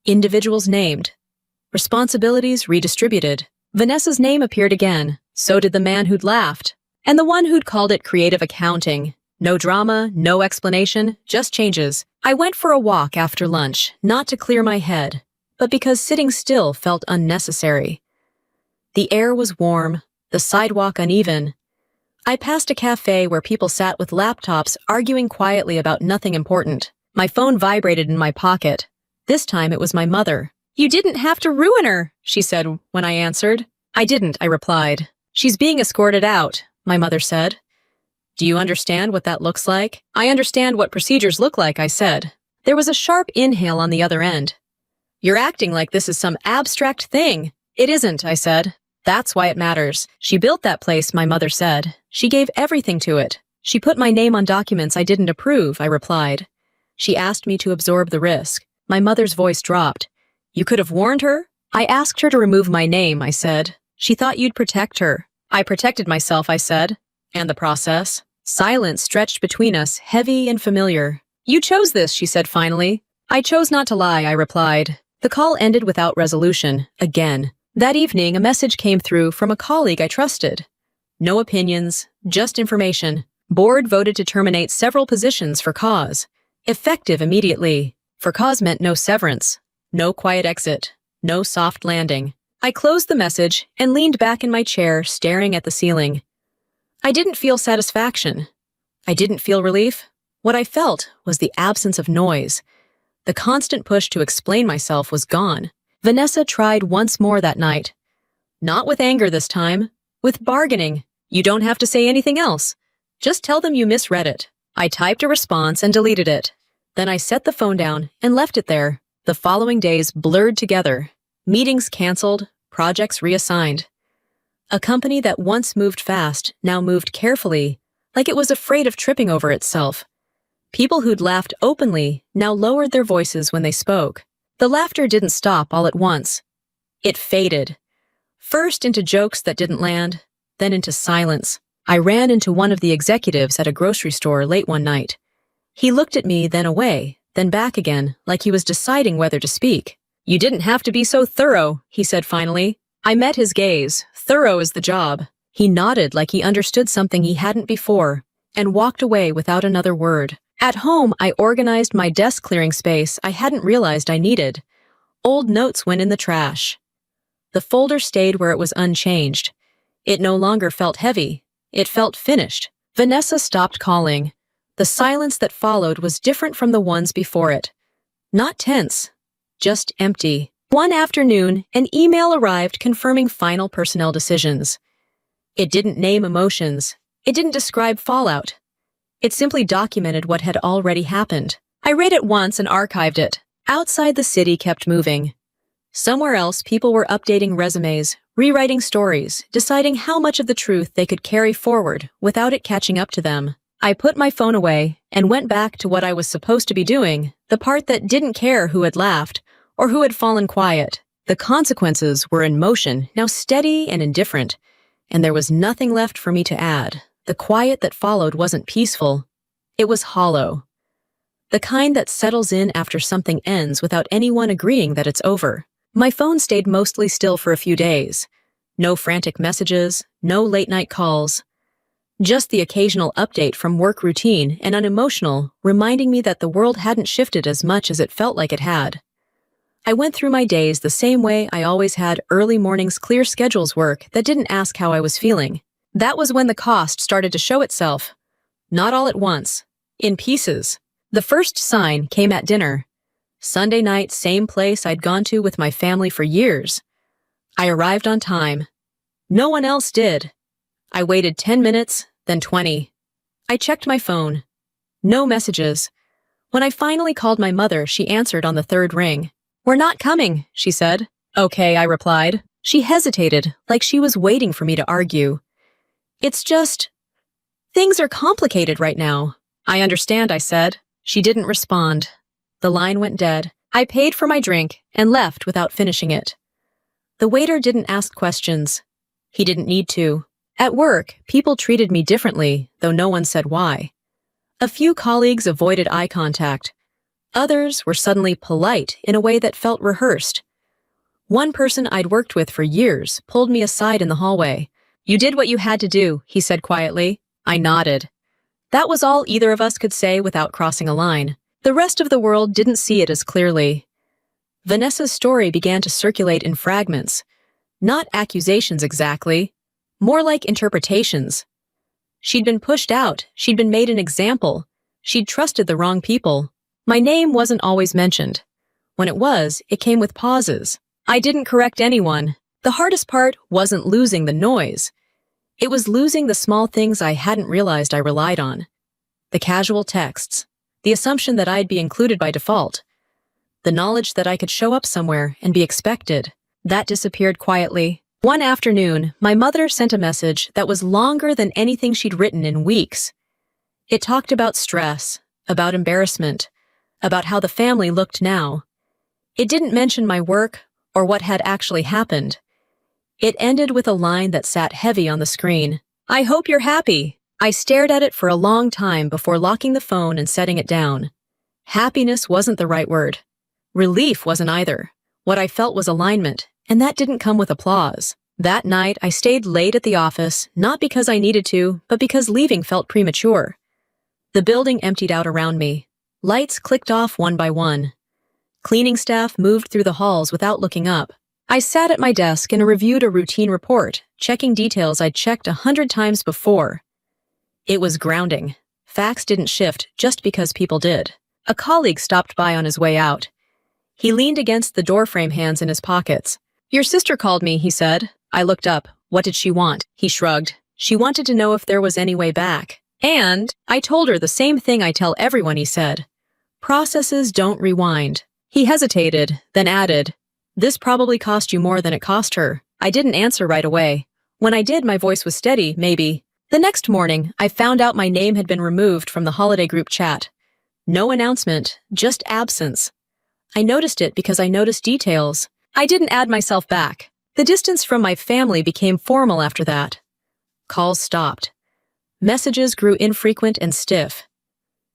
Individuals named. Responsibilities redistributed. Vanessa's name appeared again. So did the man who'd laughed. And the one who'd called it creative accounting. No drama, no explanation, just changes. I went for a walk after lunch, not to clear my head, but because sitting still felt unnecessary. The air was warm, the sidewalk uneven. I passed a cafe where people sat with laptops arguing quietly about nothing important. My phone vibrated in my pocket. This time it was my mother. "You didn't have to ruin her," she said when I answered. "I didn't," I replied. "She's being escorted out," my mother said. "Do you understand what that looks like?" "I understand what procedures look like," I said. There was a sharp inhale on the other end. "You're acting like this is some abstract thing." "It isn't," I said. "That's why it matters. She built that place," my mother said. "She gave everything to it. She put my name on documents I didn't approve," I replied. "She asked me to absorb the risk." My mother's voice dropped. "You could have warned her?" "I asked her to remove my name," I said. "She thought you'd protect her." "I protected myself," I said. "And the process?" Silence stretched between us, heavy and familiar. "You chose this," she said finally. "I chose not to lie," I replied. The call ended without resolution, again. That evening, a message came through from a colleague I trusted. No opinions, just information. Board voted to terminate several positions for cause. Effective immediately. For cause meant no severance, no quiet exit, no soft landing. I closed the message and leaned back in my chair, staring at the ceiling. I didn't feel satisfaction. I didn't feel relief. What I felt was the absence of noise. The constant push to explain myself was gone. Vanessa tried once more that night. Not with anger this time, with bargaining. "You don't have to say anything else. Just tell them you misread it." I typed a response and deleted it. Then I set the phone down and left it there. The following days blurred together. Meetings canceled, projects reassigned. A company that once moved fast now moved carefully, like it was afraid of tripping over itself. People who'd laughed openly now lowered their voices when they spoke. The laughter didn't stop all at once. It faded. First into jokes that didn't land, then into silence. I ran into one of the executives at a grocery store late one night. He looked at me, then away, then back again, like he was deciding whether to speak. "You didn't have to be so thorough," he said finally. I met his gaze. Thorough is the job. He nodded like he understood something he hadn't before, and walked away without another word. At home, I organized my desk clearing space I hadn't realized I needed. Old notes went in the trash. The folder stayed where it was unchanged. It no longer felt heavy. It felt finished. Vanessa stopped calling. The silence that followed was different from the ones before it. Not tense, just empty. One afternoon, an email arrived confirming final personnel decisions. It didn't name emotions. It didn't describe fallout. It simply documented what had already happened. I read it once and archived it. Outside the city kept moving. Somewhere else, people were updating resumes, rewriting stories, deciding how much of the truth they could carry forward without it catching up to them. I put my phone away and went back to what I was supposed to be doing, the part that didn't care who had laughed or who had fallen quiet. The consequences were in motion, now steady and indifferent, and there was nothing left for me to add. The quiet that followed wasn't peaceful. It was hollow. The kind that settles in after something ends without anyone agreeing that it's over. My phone stayed mostly still for a few days. No frantic messages, no late-night calls. Just the occasional update from work routine and unemotional, reminding me that the world hadn't shifted as much as it felt like it had. I went through my days the same way I always had early mornings clear schedules work that didn't ask how I was feeling. That was when the cost started to show itself. Not all at once. In pieces. The first sign came at dinner. Sunday night, same place I'd gone to with my family for years. I arrived on time. No one else did. I waited 10 minutes, then 20. I checked my phone. No messages. When I finally called my mother, she answered on the third ring. "We're not coming," she said. "Okay," I replied. She hesitated, like she was waiting for me to argue. "It's just, things are complicated right now." "I understand," I said. She didn't respond. The line went dead. I paid for my drink and left without finishing it. The waiter didn't ask questions. He didn't need to. At work, people treated me differently, though no one said why. A few colleagues avoided eye contact. Others were suddenly polite in a way that felt rehearsed. One person I'd worked with for years pulled me aside in the hallway. "You did what you had to do," he said quietly. I nodded. That was all either of us could say without crossing a line. The rest of the world didn't see it as clearly. Vanessa's story began to circulate in fragments. Not accusations exactly, more like interpretations. She'd been pushed out, she'd been made an example, she'd trusted the wrong people. My name wasn't always mentioned. When it was, it came with pauses. I didn't correct anyone. The hardest part wasn't losing the noise. It was losing the small things I hadn't realized I relied on. The casual texts, the assumption that I'd be included by default, the knowledge that I could show up somewhere and be expected. That disappeared quietly. One afternoon, my mother sent a message that was longer than anything she'd written in weeks. It talked about stress, about embarrassment, about how the family looked now. It didn't mention my work or what had actually happened. It ended with a line that sat heavy on the screen. "I hope you're happy." I stared at it for a long time before locking the phone and setting it down. Happiness wasn't the right word. Relief wasn't either. What I felt was alignment, and that didn't come with applause. That night, I stayed late at the office, not because I needed to, but because leaving felt premature. The building emptied out around me. Lights clicked off one by one. Cleaning staff moved through the halls without looking up. I sat at my desk and reviewed a routine report, checking details I'd checked 100 times before. It was grounding. Facts didn't shift just because people did. A colleague stopped by on his way out. He leaned against the doorframe, hands in his pockets. "Your sister called me," he said. I looked up. "What did she want?" He shrugged. "She wanted to know if there was any way back." And I told her the same thing I tell everyone, he said. "Processes don't rewind." He hesitated, then added, "This probably cost you more than it cost her." I didn't answer right away. When I did, my voice was steady, maybe. The next morning, I found out my name had been removed from the holiday group chat. No announcement, just absence. I noticed it because I noticed details. I didn't add myself back. The distance from my family became formal after that. Calls stopped. Messages grew infrequent and stiff.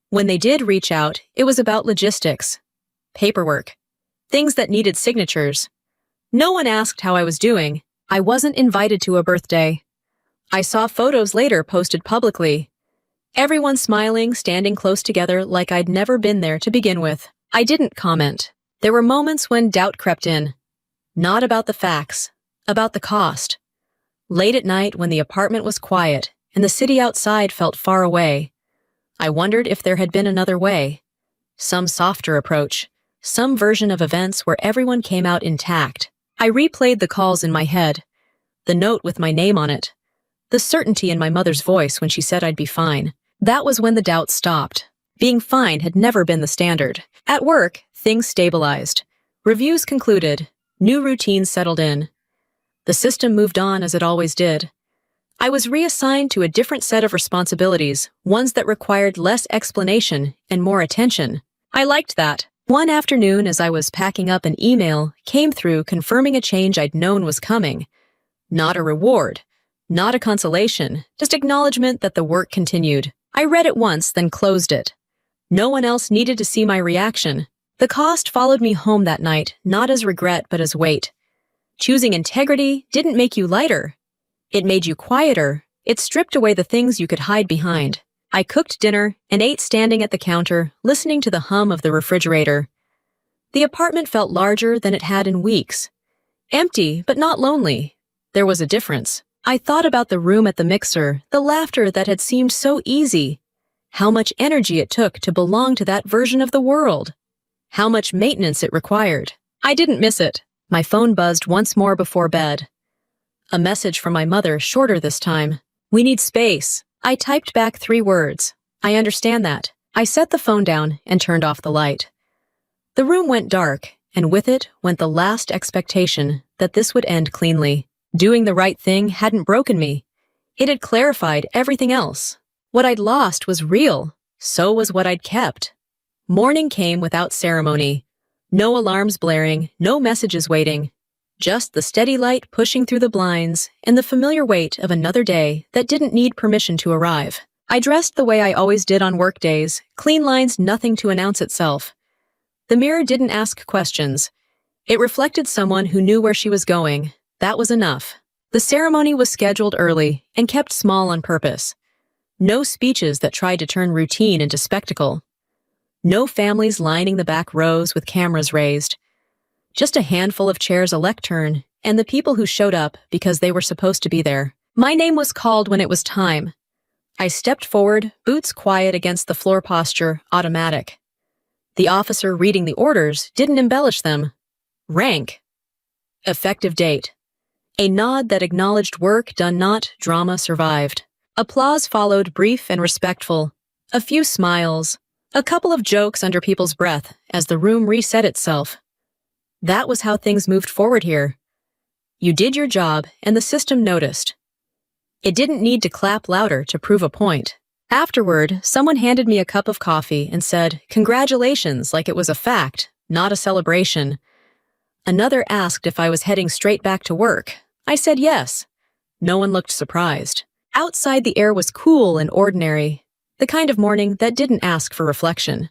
When they did reach out, it was about logistics, paperwork, things that needed signatures. No one asked how I was doing. I wasn't invited to a birthday. I saw photos later posted publicly. Everyone smiling, standing close together like I'd never been there to begin with. I didn't comment. There were moments when doubt crept in. Not about the facts, about the cost. Late at night when the apartment was quiet and the city outside felt far away, I wondered if there had been another way. Some softer approach, some version of events where everyone came out intact. I replayed the calls in my head, the note with my name on it, the certainty in my mother's voice when she said I'd be fine. That was when the doubt stopped. Being fine had never been the standard. At work, things stabilized. Reviews concluded. New routines settled in. The system moved on as it always did. I was reassigned to a different set of responsibilities, ones that required less explanation and more attention. I liked that. One afternoon, as I was packing up, an email came through confirming a change I'd known was coming. Not a reward, not a consolation, just acknowledgement that the work continued. I read it once, then closed it. No one else needed to see my reaction. The cost followed me home that night, not as regret, but as weight. Choosing integrity didn't make you lighter. It made you quieter. It stripped away the things you could hide behind. I cooked dinner and ate standing at the counter, listening to the hum of the refrigerator. The apartment felt larger than it had in weeks. Empty, but not lonely. There was a difference. I thought about the room at the mixer, the laughter that had seemed so easy. How much energy it took to belong to that version of the world. How much maintenance it required. I didn't miss it. My phone buzzed once more before bed. A message from my mother, shorter this time. "We need space." I typed back 3 words. "I understand that." I set the phone down and turned off the light. The room went dark, and with it went the last expectation that this would end cleanly. Doing the right thing hadn't broken me. It had clarified everything else. What I'd lost was real. So was what I'd kept. Morning came without ceremony. No alarms blaring, no messages waiting. Just the steady light pushing through the blinds and the familiar weight of another day that didn't need permission to arrive. I dressed the way I always did on work days, clean lines, nothing to announce itself. The mirror didn't ask questions. It reflected someone who knew where she was going. That was enough. The ceremony was scheduled early and kept small on purpose. No speeches that tried to turn routine into spectacle. No families lining the back rows with cameras raised. Just a handful of chairs a lectern, and the people who showed up because they were supposed to be there. My name was called when it was time. I stepped forward, boots quiet against the floor posture, automatic. The officer reading the orders didn't embellish them. Rank. Effective date. A nod that acknowledged work done, not drama survived. Applause followed, brief and respectful. A few smiles. A couple of jokes under people's breath as the room reset itself. That was how things moved forward here. You did your job, and the system noticed. It didn't need to clap louder to prove a point. Afterward, someone handed me a cup of coffee and said, "Congratulations," like it was a fact, not a celebration. Another asked if I was heading straight back to work. I said yes. No one looked surprised. Outside, the air was cool and ordinary, the kind of morning that didn't ask for reflection.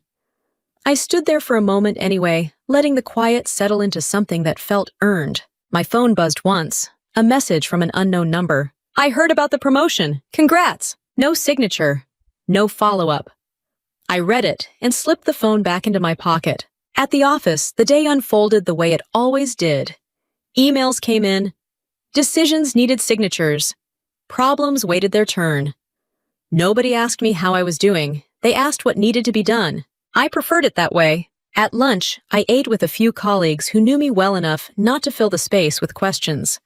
I stood there for a moment anyway, letting the quiet settle into something that felt earned. My phone buzzed once, a message from an unknown number. "I heard about the promotion. Congrats." No signature, no follow-up. I read it and slipped the phone back into my pocket. At the office, the day unfolded the way it always did. Emails came in. Decisions needed signatures. Problems waited their turn. Nobody asked me how I was doing. They asked what needed to be done. I preferred it that way. At lunch, I ate with a few colleagues who knew me well enough not to fill the space with questions.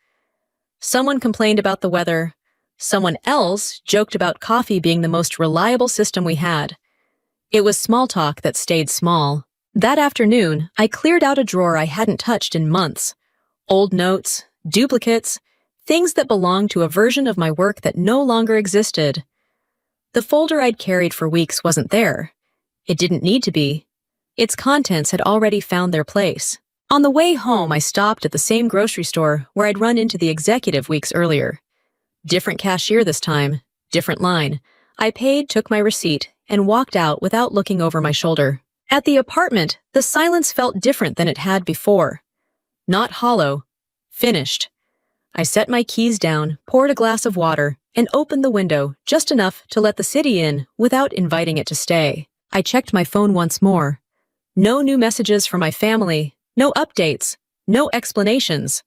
Someone complained about the weather. Someone else joked about coffee being the most reliable system we had. It was small talk that stayed small. That afternoon, I cleared out a drawer I hadn't touched in months. Old notes, duplicates, things that belonged to a version of my work that no longer existed. The folder I'd carried for weeks wasn't there. It didn't need to be. Its contents had already found their place. On the way home, I stopped at the same grocery store where I'd run into the executive weeks earlier. Different cashier this time, different line. I paid, took my receipt, and walked out without looking over my shoulder. At the apartment, the silence felt different than it had before. Not hollow, finished. I set my keys down, poured a glass of water, and opened the window just enough to let the city in without inviting it to stay. I checked my phone once more. No new messages from my family, no updates, no explanations.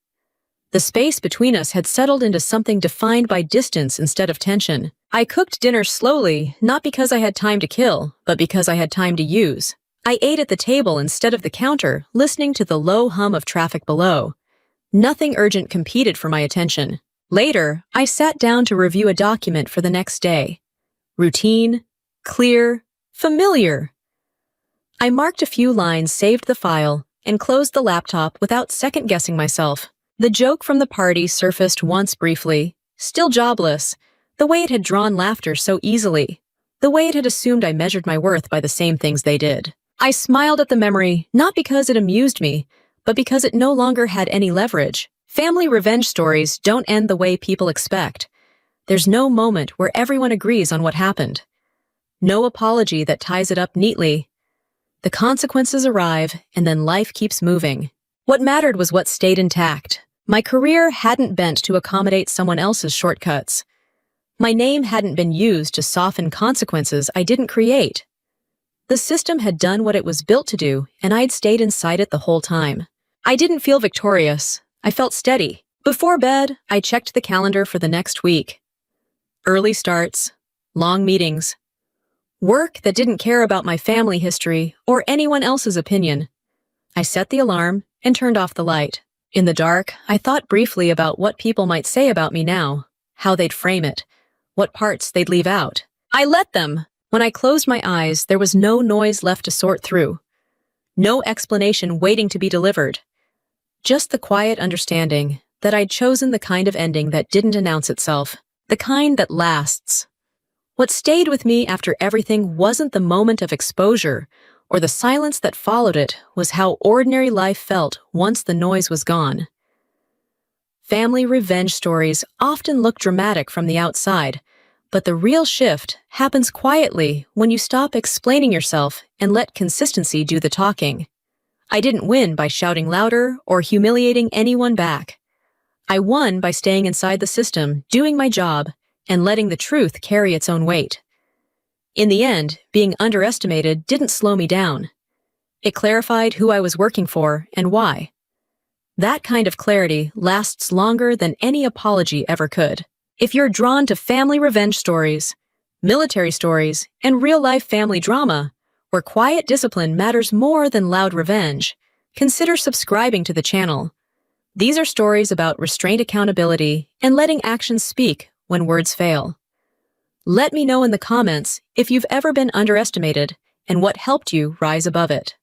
The space between us had settled into something defined by distance instead of tension. I cooked dinner slowly, not because I had time to kill, but because I had time to use. I ate at the table instead of the counter, listening to the low hum of traffic below. Nothing urgent competed for my attention. Later, I sat down to review a document for the next day. Routine, clear, familiar. I marked a few lines, saved the file, and closed the laptop without second-guessing myself. The joke from the party surfaced once briefly. Still jobless. The way it had drawn laughter so easily. The way it had assumed I measured my worth by the same things they did. I smiled at the memory, not because it amused me, but because it no longer had any leverage. Family revenge stories don't end the way people expect. There's no moment where everyone agrees on what happened. No apology that ties it up neatly. The consequences arrive, and then life keeps moving. What mattered was what stayed intact. My career hadn't bent to accommodate someone else's shortcuts. My name hadn't been used to soften consequences I didn't create. The system had done what it was built to do, and I'd stayed inside it the whole time. I didn't feel victorious. I felt steady. Before bed, I checked the calendar for the next week. Early starts, long meetings. Work that didn't care about my family history or anyone else's opinion. I set the alarm and turned off the light. In the dark, I thought briefly about what people might say about me now, how they'd frame it, what parts they'd leave out. I let them. When I closed my eyes, there was no noise left to sort through, no explanation waiting to be delivered. Just the quiet understanding that I'd chosen the kind of ending that didn't announce itself, the kind that lasts. What stayed with me after everything wasn't the moment of exposure or the silence that followed it, was how ordinary life felt once the noise was gone. Family revenge stories often look dramatic from the outside, but the real shift happens quietly when you stop explaining yourself and let consistency do the talking. I didn't win by shouting louder or humiliating anyone back. I won by staying inside the system, doing my job, and letting the truth carry its own weight. In the end, being underestimated didn't slow me down. It clarified who I was working for and why. That kind of clarity lasts longer than any apology ever could. If you're drawn to family revenge stories, military stories, and real-life family drama, where quiet discipline matters more than loud revenge, consider subscribing to the channel. These are stories about restrained accountability and letting actions speak when words fail. Let me know in the comments if you've ever been underestimated and what helped you rise above it.